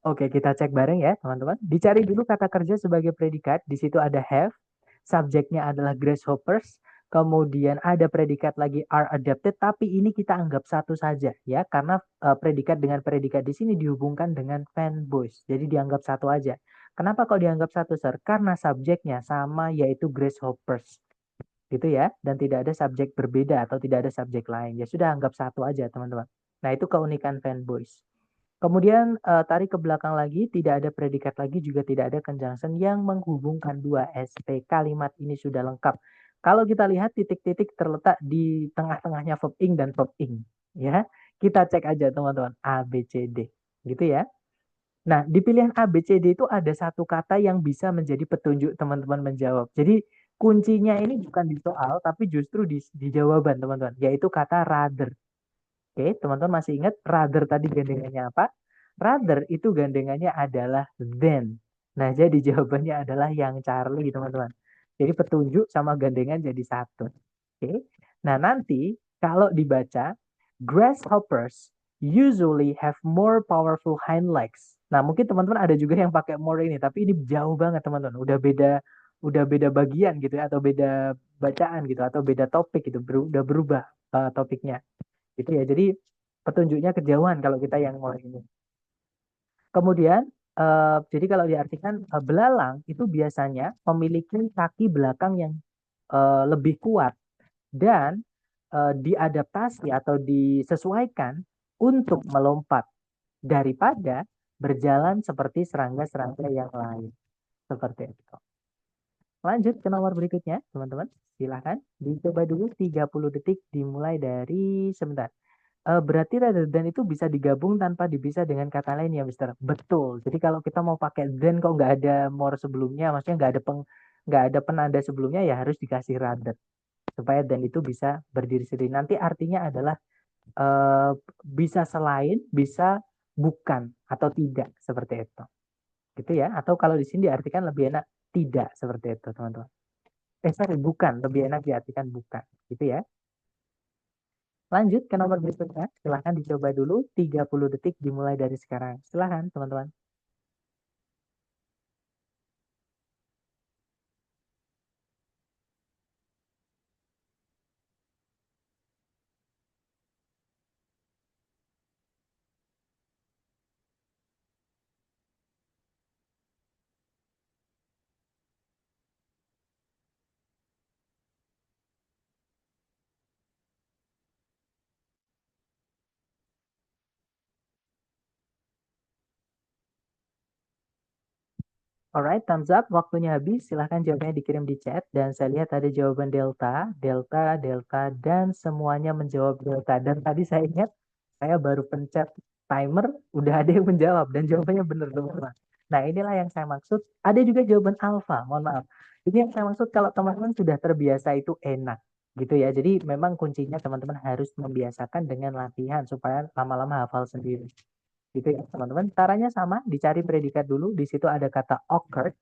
A: Oke, kita cek bareng ya, teman-teman. Dicari dulu kata kerja sebagai predikat. Di situ ada have, subjeknya adalah grasshoppers, kemudian ada predikat lagi are adapted, tapi ini kita anggap satu saja ya, karena predikat dengan predikat di sini dihubungkan dengan fanboys. Jadi dianggap satu aja. Kenapa kok dianggap satu, Sir? Karena subjeknya sama yaitu grasshoppers. Gitu ya, dan tidak ada subjek berbeda atau tidak ada subjek lain. Ya sudah anggap satu aja, teman-teman. Nah, itu keunikan fanboys. Kemudian tarik ke belakang lagi, tidak ada predikat lagi, juga tidak ada conjunction yang menghubungkan dua SP. Kalimat ini sudah lengkap. Kalau kita lihat titik-titik terletak di tengah-tengahnya verb ing dan verb ing. Ya, kita cek aja teman-teman A, B, C, D. Gitu ya. Nah, di pilihan A, B, C, D itu ada satu kata yang bisa menjadi petunjuk teman-teman menjawab. Jadi kuncinya ini bukan di soal, tapi justru di jawaban teman-teman, yaitu kata rather. Oke, teman-teman masih ingat rather tadi gandengannya apa? Rather itu gandengannya adalah then. Nah, jadi jawabannya adalah yang Charlie, teman-teman. Jadi petunjuk sama gandengan jadi satu. Oke. Nah, nanti kalau dibaca, grasshoppers usually have more powerful hind legs. Nah, mungkin teman-teman ada juga yang pakai more ini, tapi ini jauh banget, teman-teman. Udah beda bagian gitu ya, atau beda bacaan gitu, atau beda topik gitu, udah berubah topiknya. Gitu ya. Jadi petunjuknya kejauhan kalau kita yang more ini. Kemudian, jadi kalau diartikan belalang itu biasanya memiliki kaki belakang yang lebih kuat dan diadaptasi atau disesuaikan untuk melompat daripada berjalan seperti serangga-serangga yang lain. Seperti itu. Lanjut ke nomor berikutnya, teman-teman. Silahkan dicoba dulu 30 detik dimulai dari sebentar. Berarti rather than itu bisa digabung tanpa dipisah dengan kata lain ya, Mister. Betul. Jadi kalau kita mau pakai then kok nggak ada more sebelumnya, maksudnya nggak ada penanda sebelumnya ya harus dikasih rather supaya then itu bisa berdiri sendiri. Nanti artinya adalah eh, bisa selain, bisa bukan atau tidak seperti itu. Gitu ya. Atau kalau di sini diartikan lebih enak tidak seperti itu, teman-teman. Sorry, bukan. Lebih enak diartikan bukan. Gitu ya. Lanjut ke nomor berikutnya. Silahkan dicoba dulu 30 detik dimulai dari sekarang. Silahkan, teman-teman. Alright, thumbs up. Waktunya habis. Silahkan jawabnya dikirim di chat. Dan saya lihat ada jawaban Delta, Delta, Delta, dan semuanya menjawab Delta. Dan tadi saya ingat, saya baru pencet timer, udah ada yang menjawab. Dan jawabannya benar, teman-teman. Nah, inilah yang saya maksud. Ada juga jawaban alpha, mohon maaf. Ini yang saya maksud kalau teman-teman sudah terbiasa itu enak. Gitu ya. Jadi memang kuncinya teman-teman harus membiasakan dengan latihan supaya lama-lama hafal sendiri. Gitu ya, teman-teman. Caranya sama, dicari predikat dulu. Di situ ada kata occurred.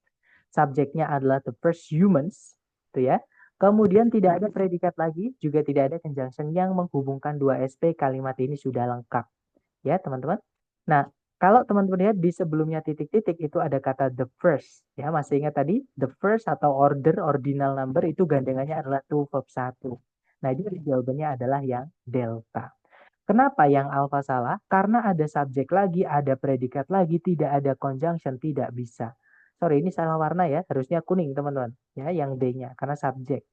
A: Subjeknya adalah the first humans. Gitu ya. Kemudian tidak ada predikat lagi, juga tidak ada conjunction yang menghubungkan dua SP. Kalimat ini sudah lengkap. Ya, teman-teman. Nah, kalau teman-teman lihat di sebelumnya titik-titik itu ada kata the first. Ya, masih ingat tadi? The first atau order, ordinal number itu gandengannya adalah to verb 1. Nah, jadi jawabannya adalah yang delta. Kenapa yang alfa salah? Karena ada subjek lagi, ada predikat lagi, tidak ada conjunction, tidak bisa. Sorry, ini salah warna ya. Harusnya kuning, teman-teman. Ya, yang D-nya karena subjek.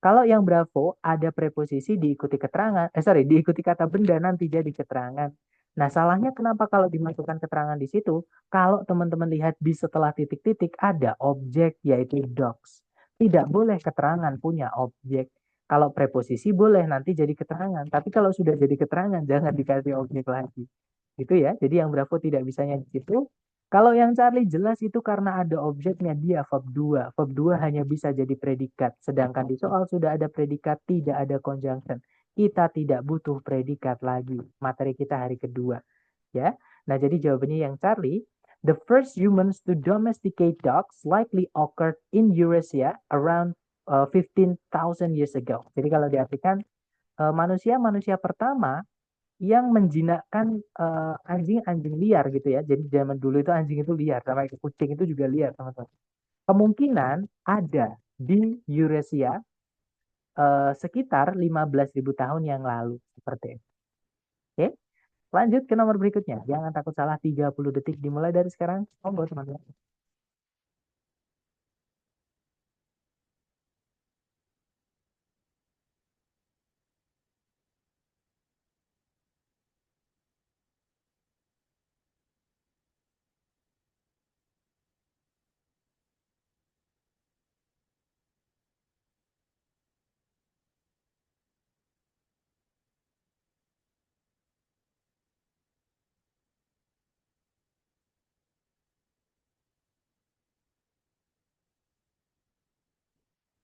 A: Kalau yang Bravo ada preposisi diikuti keterangan, diikuti kata benda nanti jadi keterangan. Nah, salahnya kenapa kalau dimasukkan keterangan di situ? Kalau teman-teman lihat di setelah titik-titik ada objek yaitu dogs. Tidak boleh keterangan punya objek. Kalau preposisi boleh nanti jadi keterangan, tapi kalau sudah jadi keterangan jangan dikasih objek lagi. Gitu ya. Jadi yang Bravo tidak bisanya di situ. Kalau yang Charlie jelas itu karena ada objeknya dia verb 2. Verb 2 hanya bisa jadi predikat. Sedangkan di soal sudah ada predikat, tidak ada conjunction. Kita tidak butuh predikat lagi. Materi kita hari kedua. Ya. Nah, jadi jawabannya yang Charlie, the first humans to domesticate dogs likely occurred in Eurasia around 15,000 years ago. Jadi kalau diartikan manusia-manusia pertama yang menjinakkan anjing-anjing liar gitu ya. Jadi zaman dulu itu anjing itu liar, sama kucing itu juga liar, teman-teman. Kemungkinan ada di Eurasia sekitar 15.000 tahun yang lalu seperti itu. Oke, lanjut ke nomor berikutnya. Jangan takut salah, 30 detik dimulai dari sekarang. Monggo, teman-teman.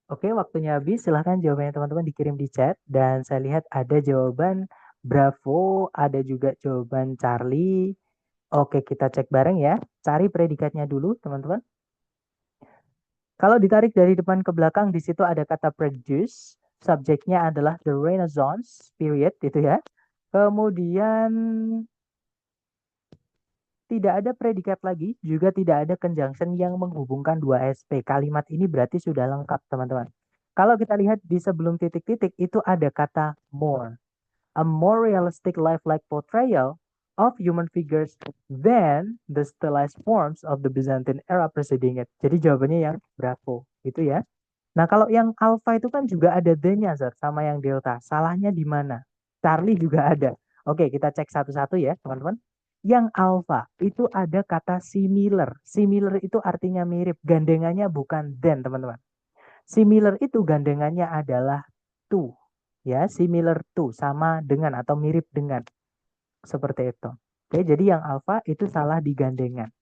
A: Oke, waktunya habis. Silahkan jawabannya teman-teman dikirim di chat. Dan saya lihat ada jawaban Bravo, ada juga jawaban Charlie. Oke, kita cek bareng ya. Cari predikatnya dulu, teman-teman. Kalau ditarik dari depan ke belakang, di situ ada kata produce. Subjeknya adalah the Renaissance period, itu ya. Kemudian tidak ada predikat lagi, juga tidak ada conjunction yang menghubungkan dua SP. Kalimat ini berarti sudah lengkap, teman-teman. Kalau kita lihat di sebelum titik-titik, itu ada kata more. A more realistic lifelike portrayal of human figures than the stylized forms of the Byzantine era preceding it. Jadi jawabannya yang Bravo, gitu ya. Nah, kalau yang alpha itu kan juga ada the-nya, Zat, sama yang delta. Salahnya di mana? Charlie juga ada. Oke, kita cek satu-satu ya, teman-teman. Yang alpha itu ada kata similar. Similar itu artinya mirip. Gandengannya bukan than, teman-teman. Similar itu gandengannya adalah to. Ya, similar to, sama dengan atau mirip dengan. Seperti itu. Oke, jadi yang alpha itu salah di gandengan.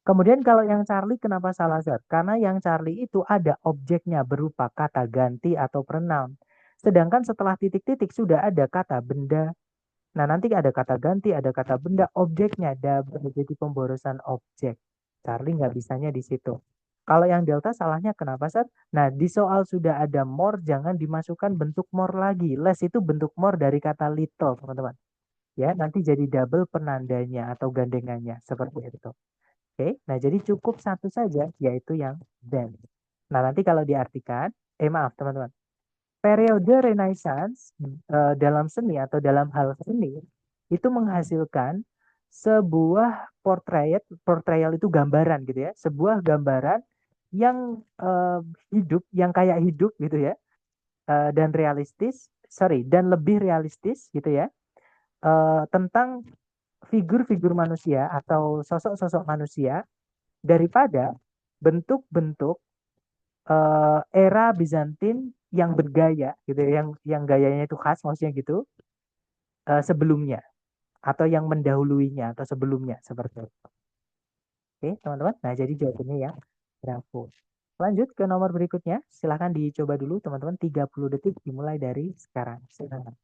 A: Kemudian kalau yang Charlie kenapa salah, Zat? Karena yang Charlie itu ada objeknya berupa kata ganti atau pronoun. Sedangkan setelah titik-titik sudah ada kata benda. Nah, nanti ada kata ganti, ada kata benda, objeknya double jadi pemborosan objek. Charlie nggak bisanya di situ. Kalau yang delta salahnya kenapa, Zat? Nah, di soal sudah ada more, jangan dimasukkan bentuk more lagi. Less itu bentuk more dari kata little, teman-teman. Ya, nanti jadi double penandanya atau gandengannya. Seperti itu. Oke, nah jadi cukup satu saja, yaitu yang then. Nah, nanti kalau diartikan, maaf teman-teman, periode Renaissance dalam seni atau dalam hal seni itu menghasilkan sebuah portrayal itu gambaran gitu ya, sebuah gambaran yang hidup, yang kayak hidup gitu ya, dan dan lebih realistis gitu ya, tentang figur-figur manusia atau sosok-sosok manusia daripada bentuk-bentuk era Bizantin yang bergaya gitu ya, yang gayanya itu khas maksudnya gitu, sebelumnya atau yang mendahuluinya atau sebelumnya seperti itu. Oke, teman-teman. Nah, jadi jawabannya yang Bravo. Lanjut ke nomor berikutnya. Silahkan dicoba dulu teman-teman. 30 detik dimulai dari sekarang. Silahkan.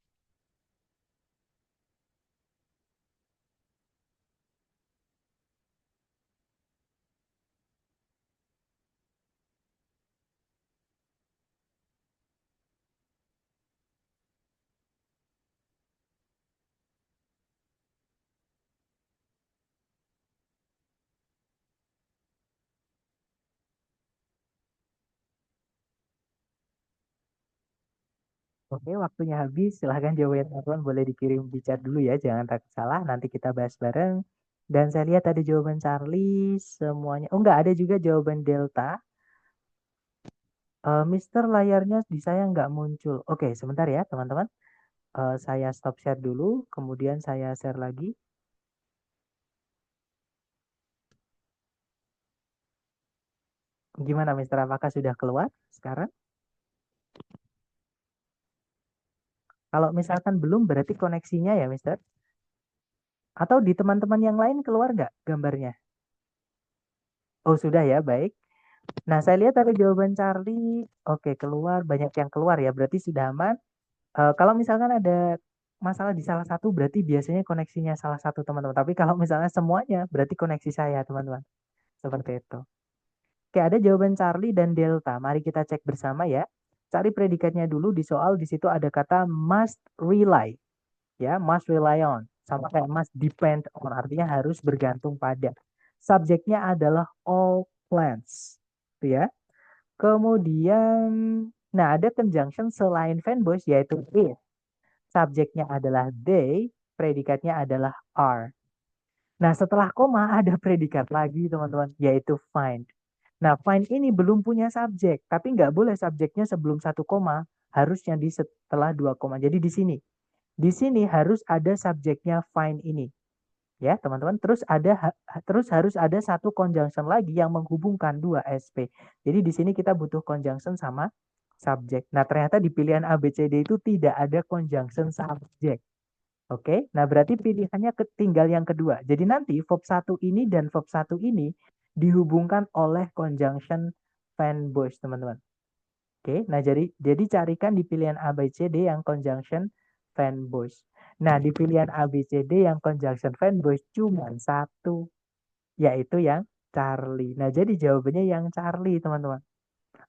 A: Oke, waktunya habis. Silahkan jawabannya teman-teman boleh dikirim di chat dulu ya. Jangan takut salah. Nanti kita bahas bareng. Dan saya lihat ada jawaban Charlie semuanya. Oh, enggak, ada juga jawaban Delta. Mister, layarnya di saya nggak muncul. Oke, sebentar ya teman-teman. Saya stop share dulu. Kemudian saya share lagi. Gimana Mister? Apakah sudah keluar sekarang? Kalau misalkan belum berarti koneksinya ya Mister. Atau di teman-teman yang lain keluar nggak gambarnya? Oh sudah ya, baik. Nah, saya lihat ada jawaban Charlie. Oke, keluar. Banyak yang keluar ya, berarti sudah aman. Kalau misalkan ada masalah di salah satu, berarti biasanya koneksinya salah satu teman-teman. Tapi kalau misalnya semuanya, berarti koneksi saya teman-teman. Seperti itu. Oke, ada jawaban Charlie dan Delta. Mari kita cek bersama ya. Cari predikatnya dulu di soal. Di situ ada kata must rely. Ya, must rely on. Sama kayak must depend on. Artinya harus bergantung pada. Subjeknya adalah all plants. Itu ya. Kemudian, nah ada conjunction selain fanboys yaitu is. Subjeknya adalah they, predikatnya adalah are. Nah, setelah koma ada predikat lagi teman-teman, yaitu find. Nah, find ini belum punya subjek, tapi nggak boleh subjeknya sebelum satu koma, harusnya di setelah dua koma. Jadi di sini harus ada subjeknya find ini, ya teman-teman. Terus harus ada satu conjunction lagi yang menghubungkan dua SP. Jadi di sini kita butuh conjunction sama subjek. Nah, ternyata di pilihan A, B, C, D itu tidak ada conjunction subjek. Oke, nah berarti pilihannya tinggal yang kedua. Jadi nanti verb 1 ini dan verb 1 ini dihubungkan oleh conjunction fanboys, teman-teman. Oke, nah jadi carikan di pilihan A, B, C, D yang conjunction fanboys. Nah, di pilihan A, B, C, D yang conjunction fanboys cuma satu, yaitu yang Charlie. Nah, jadi jawabannya yang Charlie, teman-teman.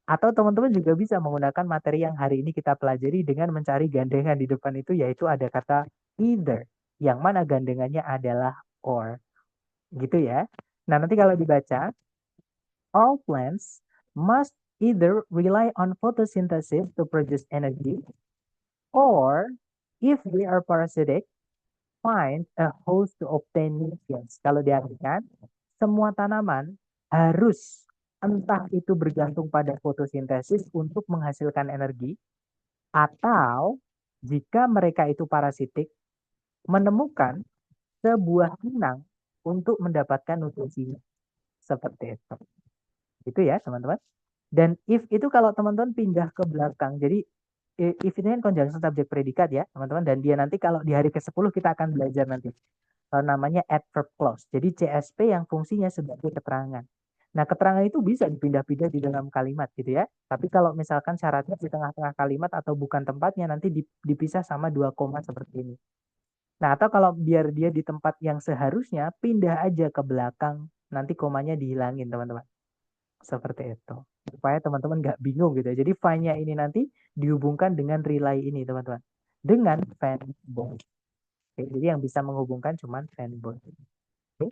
A: Atau teman-teman juga bisa menggunakan materi yang hari ini kita pelajari dengan mencari gandengan di depan itu, yaitu ada kata either, yang mana gandengannya adalah or. Gitu ya. Nah, nanti kalau dibaca, all plants must either rely on photosynthesis to produce energy, or if they are parasitic, find a host to obtain nutrients. Kalau diartikan, semua tanaman harus entah itu bergantung pada fotosintesis untuk menghasilkan energi, atau jika mereka itu parasitik, menemukan sebuah inang untuk mendapatkan nutrisinya. Seperti itu. Itu ya, teman-teman. Dan if itu kalau teman-teman pindah ke belakang, jadi if ini kan conjunction subjek predikat ya, teman-teman. Dan dia nanti kalau di hari ke-10 kita akan belajar nanti. Namanya adverb clause. Jadi CSP yang fungsinya sebagai keterangan. Nah, keterangan itu bisa dipindah-pindah di dalam kalimat gitu ya. Tapi kalau misalkan syaratnya di tengah-tengah kalimat atau bukan tempatnya, nanti dipisah sama dua koma seperti ini. Nah, atau kalau biar dia di tempat yang seharusnya, pindah aja ke belakang. Nanti komanya dihilangin, teman-teman. Seperti itu. Supaya teman-teman nggak bingung gitu ya. Jadi find-nya ini nanti dihubungkan dengan relay ini, teman-teman. Dengan fanboy. Oke, jadi yang bisa menghubungkan cuman fanboy. Oke.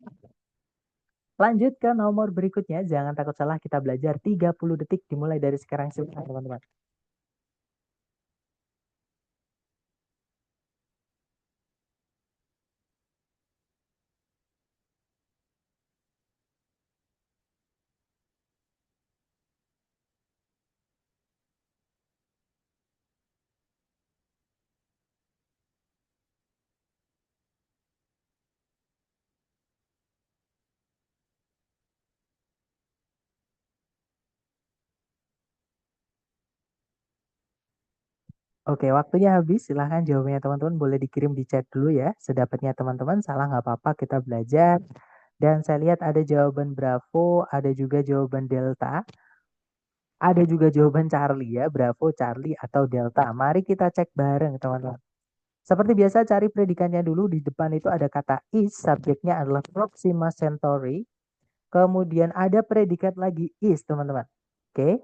A: Lanjut ke nomor berikutnya. Jangan takut salah, kita belajar 30 detik dimulai dari sekarang, teman-teman. Oke, waktunya habis. Silahkan jawabannya teman-teman boleh dikirim di chat dulu ya. Sedapatnya teman-teman, salah nggak apa-apa, kita belajar. Dan saya lihat ada jawaban Bravo, ada juga jawaban Delta, ada juga jawaban Charlie ya, Bravo, Charlie, atau Delta. Mari kita cek bareng teman-teman. Seperti biasa cari predikannya dulu. Di depan itu ada kata is, subjeknya adalah Proxima Centauri. Kemudian ada predikat lagi is, teman-teman. Oke.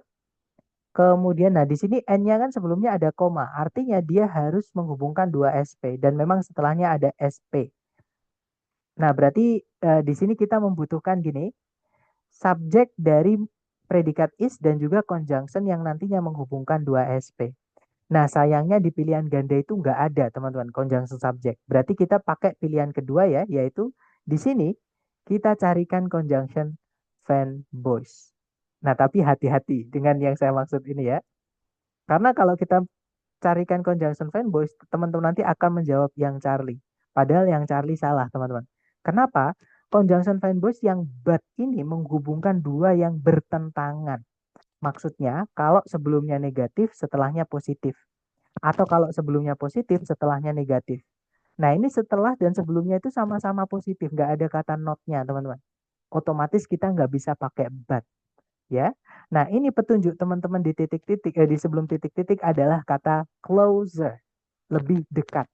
A: Kemudian, nah di sini N-nya kan sebelumnya ada koma, artinya dia harus menghubungkan dua SP dan memang setelahnya ada SP. Nah, berarti di sini kita membutuhkan gini, subjek dari predikat is dan juga conjunction yang nantinya menghubungkan dua SP. Nah, sayangnya di pilihan ganda itu nggak ada, teman-teman, conjunction subject. Berarti kita pakai pilihan kedua ya, yaitu di sini kita carikan conjunction fanboys. Nah, tapi hati-hati dengan yang saya maksud ini ya. Karena kalau kita carikan conjunction fanboys, teman-teman nanti akan menjawab yang Charlie. Padahal yang Charlie salah, teman-teman. Kenapa? Conjunction fanboys yang but ini menghubungkan dua yang bertentangan. Maksudnya, kalau sebelumnya negatif, setelahnya positif. Atau kalau sebelumnya positif, setelahnya negatif. Nah, ini setelah dan sebelumnya itu sama-sama positif. Nggak ada kata not-nya, teman-teman. Otomatis kita nggak bisa pakai but. Ya. Nah, ini petunjuk teman-teman di titik-titik di sebelum titik-titik adalah kata closer, lebih dekat.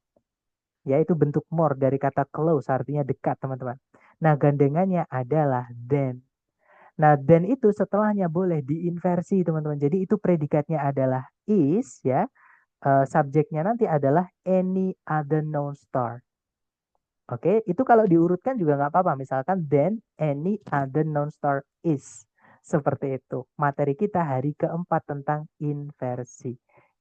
A: Yaitu bentuk more dari kata close artinya dekat, teman-teman. Nah, gandengannya adalah then. Nah, then itu setelahnya boleh diinversi, teman-teman. Jadi itu predikatnya adalah is ya. Subjeknya nanti adalah any other known star. Oke, itu kalau diurutkan juga nggak apa-apa. Misalkan then any other known star is. Seperti itu. Materi kita hari keempat tentang inversi.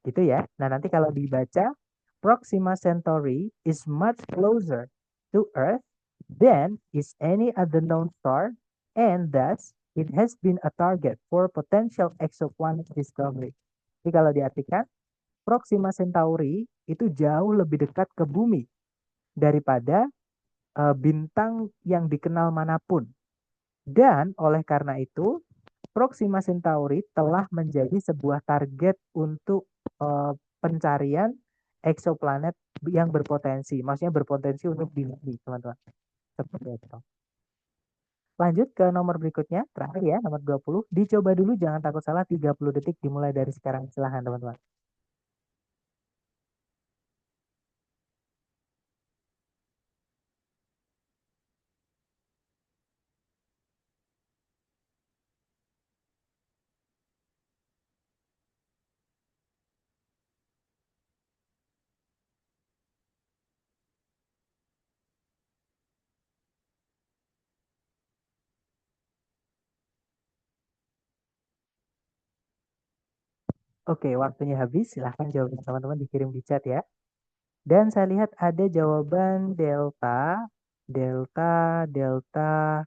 A: Gitu ya. Nah, nanti kalau dibaca, Proxima Centauri is much closer to Earth than is any other known star, and thus it has been a target for potential exoplanet discovery. Jadi kalau diartikan, Proxima Centauri itu jauh lebih dekat ke bumi daripada bintang yang dikenal manapun. Dan oleh karena itu, Proxima Centauri telah menjadi sebuah target untuk pencarian eksoplanet yang berpotensi. Maksudnya berpotensi untuk di bumi, teman-teman. Seperti itu. lanjut ke nomor berikutnya, terakhir ya, nomor 20. Dicoba dulu, jangan takut salah, 30 detik dimulai dari sekarang. Silahkan teman-teman. Oke, waktunya habis. Silahkan jawaban teman-teman dikirim di chat ya. Dan saya lihat ada jawaban Delta, Delta, Delta,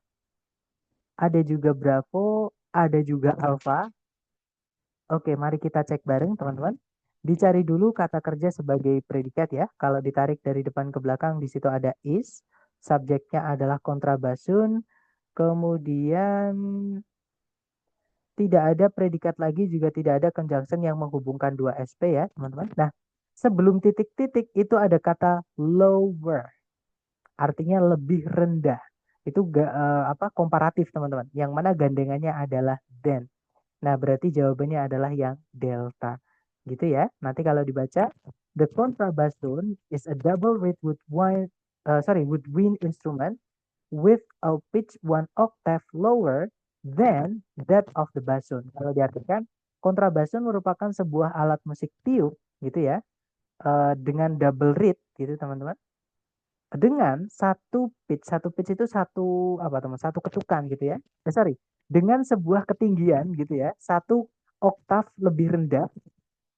A: ada juga Bravo, ada juga Alpha. Oke, mari kita cek bareng teman-teman. Dicari dulu kata kerja sebagai predikat ya. Kalau ditarik dari depan ke belakang, di situ ada is. Subjeknya adalah kontrabasun. Kemudian tidak ada predikat lagi, juga tidak ada conjunction yang menghubungkan dua SP ya teman-teman. Nah, sebelum titik-titik itu ada kata lower. Artinya lebih rendah. Itu komparatif teman-teman. Yang mana gandengannya adalah than. Nah, berarti jawabannya adalah yang delta. Gitu ya. Nanti kalau dibaca, the contrabassoon is a double reed with wind instrument with a pitch one octave lower than that of the bassoon. Kalau diartikan, kontrabassoon merupakan sebuah alat musik tiup gitu ya, dengan double reed gitu teman-teman, dengan satu pitch itu satu apa teman, satu ketukan gitu ya. Sorry, dengan sebuah ketinggian gitu ya, satu oktav lebih rendah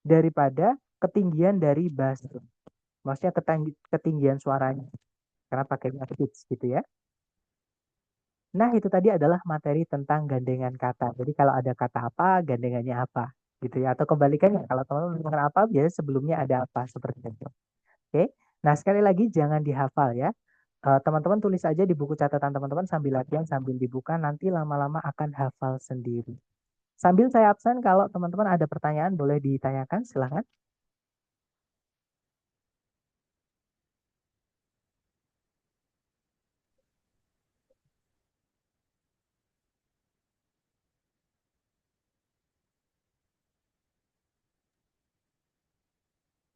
A: daripada ketinggian dari bass. Maksudnya ketinggian suaranya karena pakainya pitch gitu ya. Nah, itu tadi adalah materi tentang gandengan kata. Jadi kalau ada kata apa, gandengannya apa gitu ya. Atau kebalikannya, kalau teman-teman mendengar apa, biasanya sebelumnya ada apa seperti itu. Oke. Nah, sekali lagi jangan dihafal ya. Teman-teman tulis aja di buku catatan teman-teman sambil latihan, sambil dibuka, nanti lama-lama akan hafal sendiri. Sambil saya absen, kalau teman-teman ada pertanyaan boleh ditanyakan, silahkan.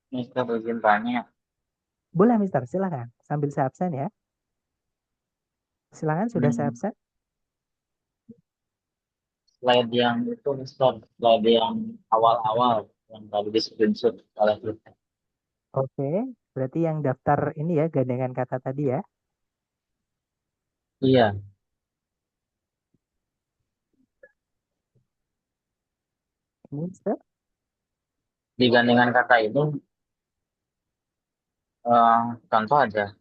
B: Mister izin tanya,
A: Boleh, Mister, silahkan. Sambil saya absen ya. Silahkan, sudah saya
B: hmm,
A: absen.
B: slide yang itu Mister, slide yang awal-awal yang tadi di screenshot oleh kita.
A: Oke, berarti yang daftar ini ya, gandengan kata tadi ya.
B: Iya,
A: Mister.
B: di gandengan kata itu eh, contoh aja.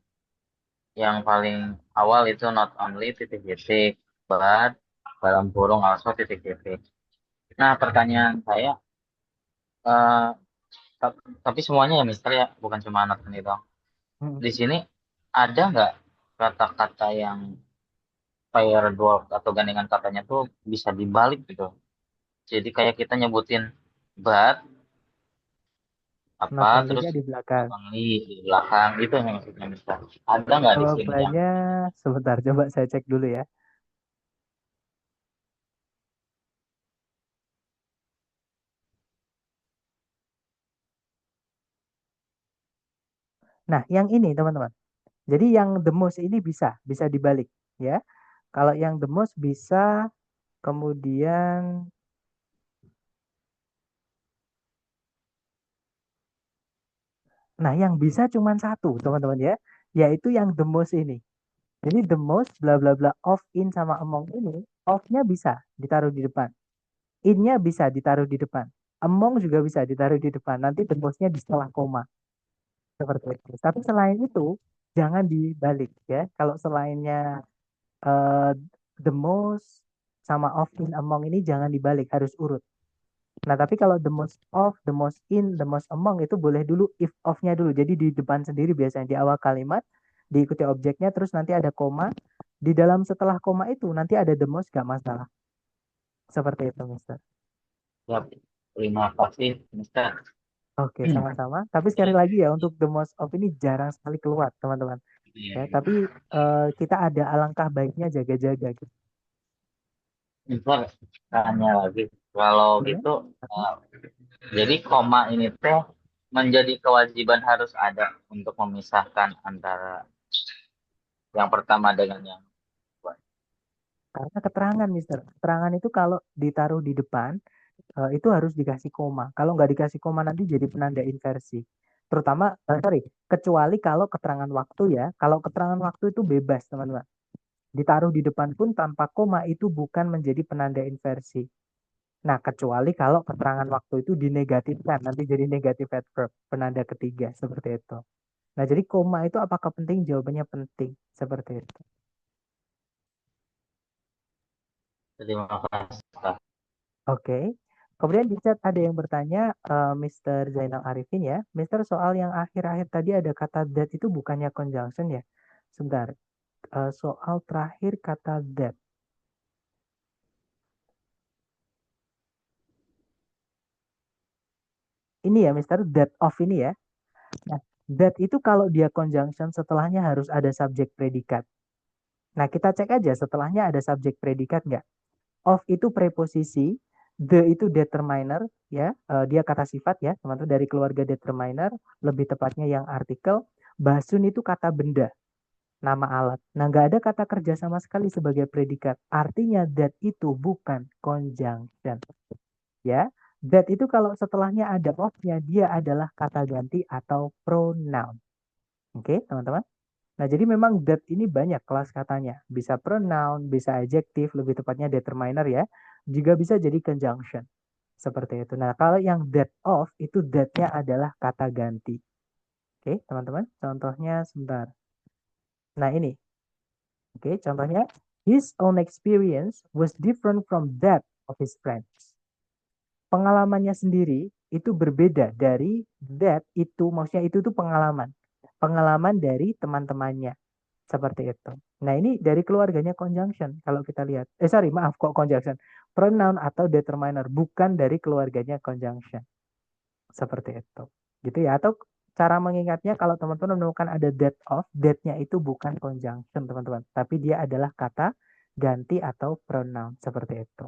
B: Yang paling awal itu not only titik-titik, but dalam kurung also titik-titik. Nah, pertanyaan saya, eh, tapi semuanya ya Mister ya, bukan cuma not ini doang.
A: Hmm.
B: Di sini ada nggak kata-kata yang paired word atau gandengan katanya tuh bisa dibalik gitu? Jadi kayak kita nyebutin but apa
A: Not
B: terus
A: only-nya di belakang.
B: not only di belakang itu yang maksudnya Mister. Ada nggak di sini yang
A: Jawabannya sebentar, coba saya cek dulu ya. Nah, yang ini teman-teman. Jadi yang the most ini bisa dibalik ya. Kalau yang the most bisa, kemudian nah yang bisa cuma satu teman-teman ya, yaitu yang the most ini. Jadi the most bla bla bla of, in sama among ini, of-nya bisa ditaruh di depan. In-nya bisa ditaruh di depan. Among juga bisa ditaruh di depan. Nanti the most-nya di setelah koma. Seperti itu. Tapi selain itu, jangan dibalik ya. Kalau selainnya eh, the most sama of, in, among ini jangan dibalik, harus urut. Nah, tapi kalau the most of, the most in, the most among itu boleh dulu if of-nya dulu. Jadi di depan sendiri biasanya di awal kalimat, diikuti objeknya, terus nanti ada koma. Di dalam setelah koma itu nanti ada the most, gak masalah. Seperti itu, Mister.
B: ya, terima kasih Mister.
A: Oke, sama-sama. Tapi sekali lagi ya, untuk the most of ini jarang sekali keluar, teman-teman.
B: Iya,
A: Ya,
B: iya.
A: tapi kita ada alangkah baiknya jaga-jaga gitu.
B: Ntar tanya lagi. Kalau
A: Ya.
B: gitu, jadi koma ini teh menjadi kewajiban harus ada untuk memisahkan antara yang pertama dengan yang kedua.
A: Karena keterangan, Mister. Keterangan itu kalau ditaruh di depan, itu harus dikasih koma. Kalau nggak dikasih koma nanti jadi penanda inversi. Terutama, sorry, kecuali kalau keterangan waktu ya. Kalau keterangan waktu itu bebas, teman-teman. Ditaruh di depan pun tanpa koma itu bukan menjadi penanda inversi. Nah, kecuali kalau keterangan waktu itu dinegatifkan, nanti jadi negatif adverb, penanda ketiga, seperti itu. Nah, jadi koma itu apakah penting? Jawabannya penting, seperti itu.
B: Terima kasih.
A: Oke. Kemudian di chat ada yang bertanya, Mr. Zainal Arifin ya, Mr. soal yang akhir-akhir tadi ada kata that itu bukannya conjunction ya? Sebentar, soal terakhir kata that. Ini ya, Mr. That of ini ya. Nah, that itu kalau dia conjunction setelahnya harus ada subjek predikat. Nah, kita cek aja setelahnya ada subjek predikat nggak? Of itu preposisi, the itu determiner, ya, dia kata sifat ya, teman-teman dari keluarga determiner, lebih tepatnya yang artikel. Basun itu kata benda, nama alat. Nah, nggak ada kata kerja sama sekali sebagai predikat. Artinya that itu bukan conjunction, ya. That itu kalau setelahnya ada of-nya, dia adalah kata ganti atau pronoun. Oke, teman-teman. Nah, jadi memang that ini banyak kelas katanya. Bisa pronoun, bisa adjective, lebih tepatnya determiner ya. Juga bisa jadi conjunction. Seperti itu. Nah, kalau yang that of, itu that-nya adalah kata ganti. Oke, teman-teman. Contohnya sebentar. Nah, ini. Oke, contohnya. His own experience was different from that of his friends. Pengalamannya sendiri itu berbeda dari that itu. Maksudnya itu tuh pengalaman. Pengalaman dari teman-temannya. Seperti itu. Nah, ini dari keluarganya conjunction. Kalau kita lihat. Sorry, maaf kok conjunction. Pronoun atau determiner. Bukan dari keluarganya conjunction. Seperti itu. Gitu ya. Atau cara mengingatnya kalau teman-teman menemukan ada that of, that-nya itu bukan conjunction, teman-teman. Tapi dia adalah kata ganti atau pronoun. Seperti itu.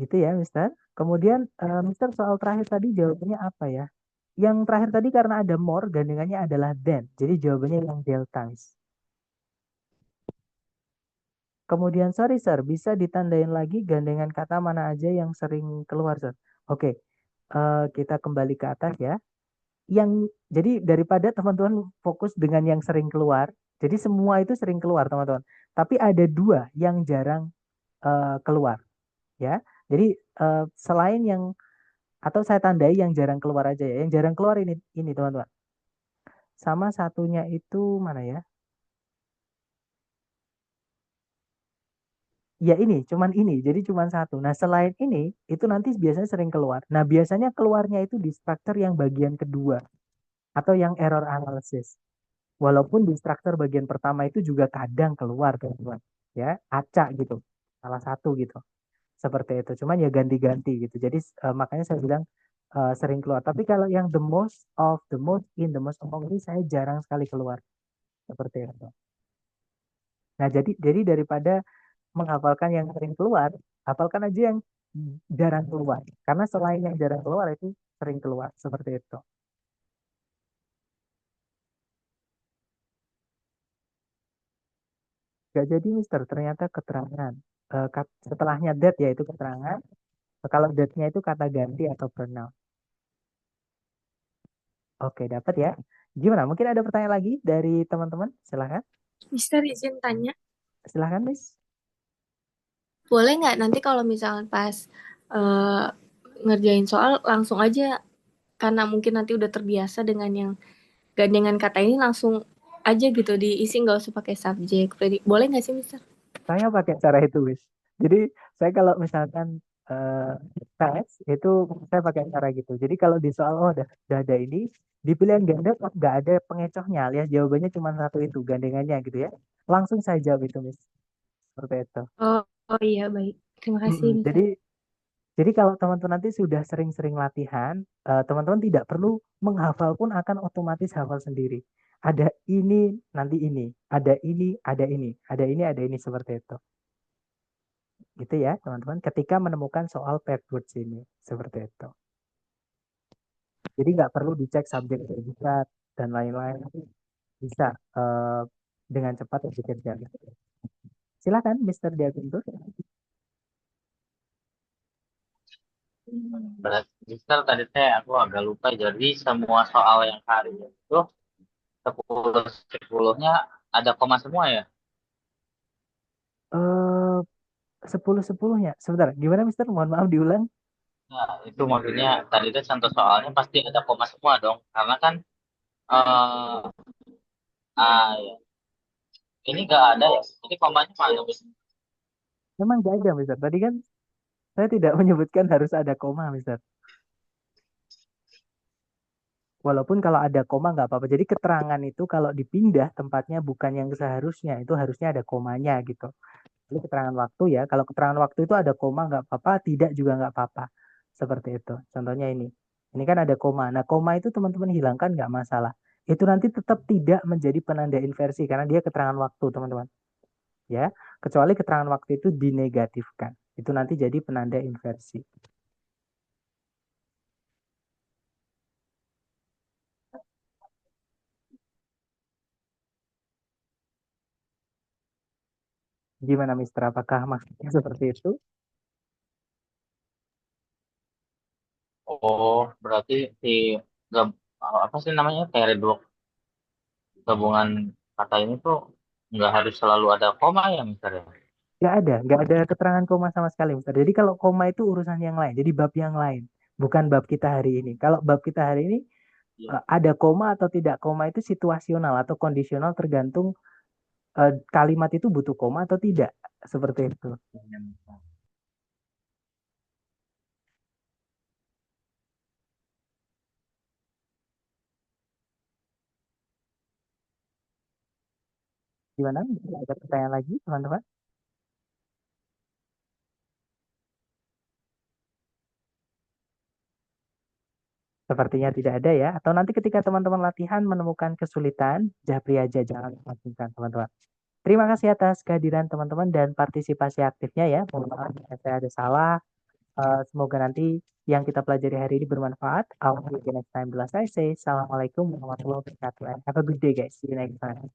A: Gitu ya, Mister. Kemudian, Mister soal terakhir tadi jawabannya apa ya? Yang terakhir tadi karena ada more, gandengannya adalah than. Jadi jawabannya yang deltas. Kemudian, sorry sir, bisa ditandain lagi gandengan kata mana aja yang sering keluar, sir? Oke, kita kembali ke atas ya. Jadi daripada teman-teman fokus dengan yang sering keluar, jadi semua itu sering keluar, teman-teman. Tapi ada dua yang jarang keluar, ya. Jadi selain yang atau saya tandai yang jarang keluar aja ya. Yang jarang keluar ini teman-teman. Sama satunya itu mana ya? Ya ini, cuman ini. Jadi cuman satu. Nah, selain ini, itu nanti biasanya sering keluar. Nah, biasanya keluarnya itu di structure yang bagian kedua. Atau yang error analysis. Walaupun di structure bagian pertama itu juga kadang keluar, teman-teman. Ya, acak gitu. Salah satu gitu. Seperti itu. Cuman ya ganti-ganti gitu. Jadi makanya saya bilang sering keluar. Tapi kalau yang the most of, the most in, the most among ini saya jarang sekali keluar. Seperti itu. Nah, jadi daripada menghafalkan yang sering keluar, hafalkan aja yang jarang keluar. Karena selain yang jarang keluar itu sering keluar. Seperti itu. Gak jadi Mister, ternyata keterangan. Setelahnya that yaitu keterangan. Kalau that-nya itu kata ganti atau pronoun. Oke, dapat ya. Gimana? Mungkin ada pertanyaan lagi dari teman-teman? Silahkan.
D: Mister izin tanya,
A: Silahkan, Miss.
D: boleh nggak nanti kalau misalnya pas eh, ngerjain soal langsung aja, karena mungkin nanti udah terbiasa dengan yang gandengan kata ini langsung aja gitu diisi, nggak usah pakai subjek. Boleh nggak sih, Mister?
A: Saya pakai cara itu, Miss. Jadi, saya kalau misalkan eh, tes, itu saya pakai cara gitu. Jadi, kalau di soal, oh, udah ada ini, di pilihan ganda kok nggak ada pengecohnya, alias jawabannya cuma satu itu, gandengannya gitu ya. Langsung saya jawab itu, Miss. Seperti itu.
D: Oh, oh iya baik. Terima kasih,
A: Mm-mm.
D: Mister.
A: Jadi kalau teman-teman nanti sudah sering-sering latihan, teman-teman tidak perlu menghafal pun akan otomatis hafal sendiri. Ada ini, nanti ini. Ada ini, ada ini. Ada ini, ada ini. Seperti itu. Gitu ya, teman-teman. Ketika menemukan soal paired words ini. Seperti itu. Jadi nggak perlu dicek subjek predikat dan lain-lain. Bisa dengan cepat dikerjakan. Silakan, Mr. Diaguntur.
B: Berarti Mister, tadi teh aku agak lupa. Jadi semua soal yang hari itu 10-10-nya ada koma semua ya?
A: Eh 10-10-nya. Sebentar, gimana Mister? Mohon maaf diulang.
B: Nah, itu maksudnya tadi teh contoh soalnya pasti ada koma semua dong. Karena kan eh ya. Ini nggak ada ya. Ini komanya mana, Mister?
A: Memang nggak ada, Mister. Tadi kan saya tidak menyebutkan harus ada koma, Mister. Walaupun kalau ada koma nggak apa-apa. Jadi keterangan itu kalau dipindah tempatnya bukan yang seharusnya, itu harusnya ada komanya gitu. Jadi keterangan waktu ya, kalau keterangan waktu itu ada koma nggak apa-apa, tidak juga nggak apa-apa. Seperti itu. Contohnya ini. Ini kan ada koma. Nah, koma itu teman-teman hilangkan nggak masalah. Itu nanti tetap tidak menjadi penanda inversi karena dia keterangan waktu, teman-teman. Ya, kecuali keterangan waktu itu dinegatifkan. Itu nanti jadi penanda inversi. Gimana, Mister? Apakah maksudnya seperti itu?
B: Oh, berarti si gab- apa sih namanya, kayak dua gabungan kata ini tuh nggak harus selalu ada koma ya, Mister ya?
A: Nggak ada keterangan koma sama sekali, Mister. Jadi kalau koma itu urusan yang lain, jadi bab yang lain, bukan bab kita hari ini. Kalau bab kita hari ini
B: Iya.
A: ada koma atau tidak koma itu situasional atau kondisional tergantung kalimat itu butuh koma atau tidak, seperti itu. Gimana? Ada pertanyaan lagi, teman-teman? Sepertinya tidak ada ya. Atau nanti ketika teman-teman latihan menemukan kesulitan, japri aja, jangan langsungkan, teman-teman. Terima kasih atas kehadiran teman-teman dan partisipasi aktifnya ya. Mohon maaf jika saya ada salah. Semoga nanti yang kita pelajari hari ini bermanfaat. I'll see you next time. Bila saya say, Assalamualaikum warahmatullahi wabarakatuh. And have a good day guys. See you next time.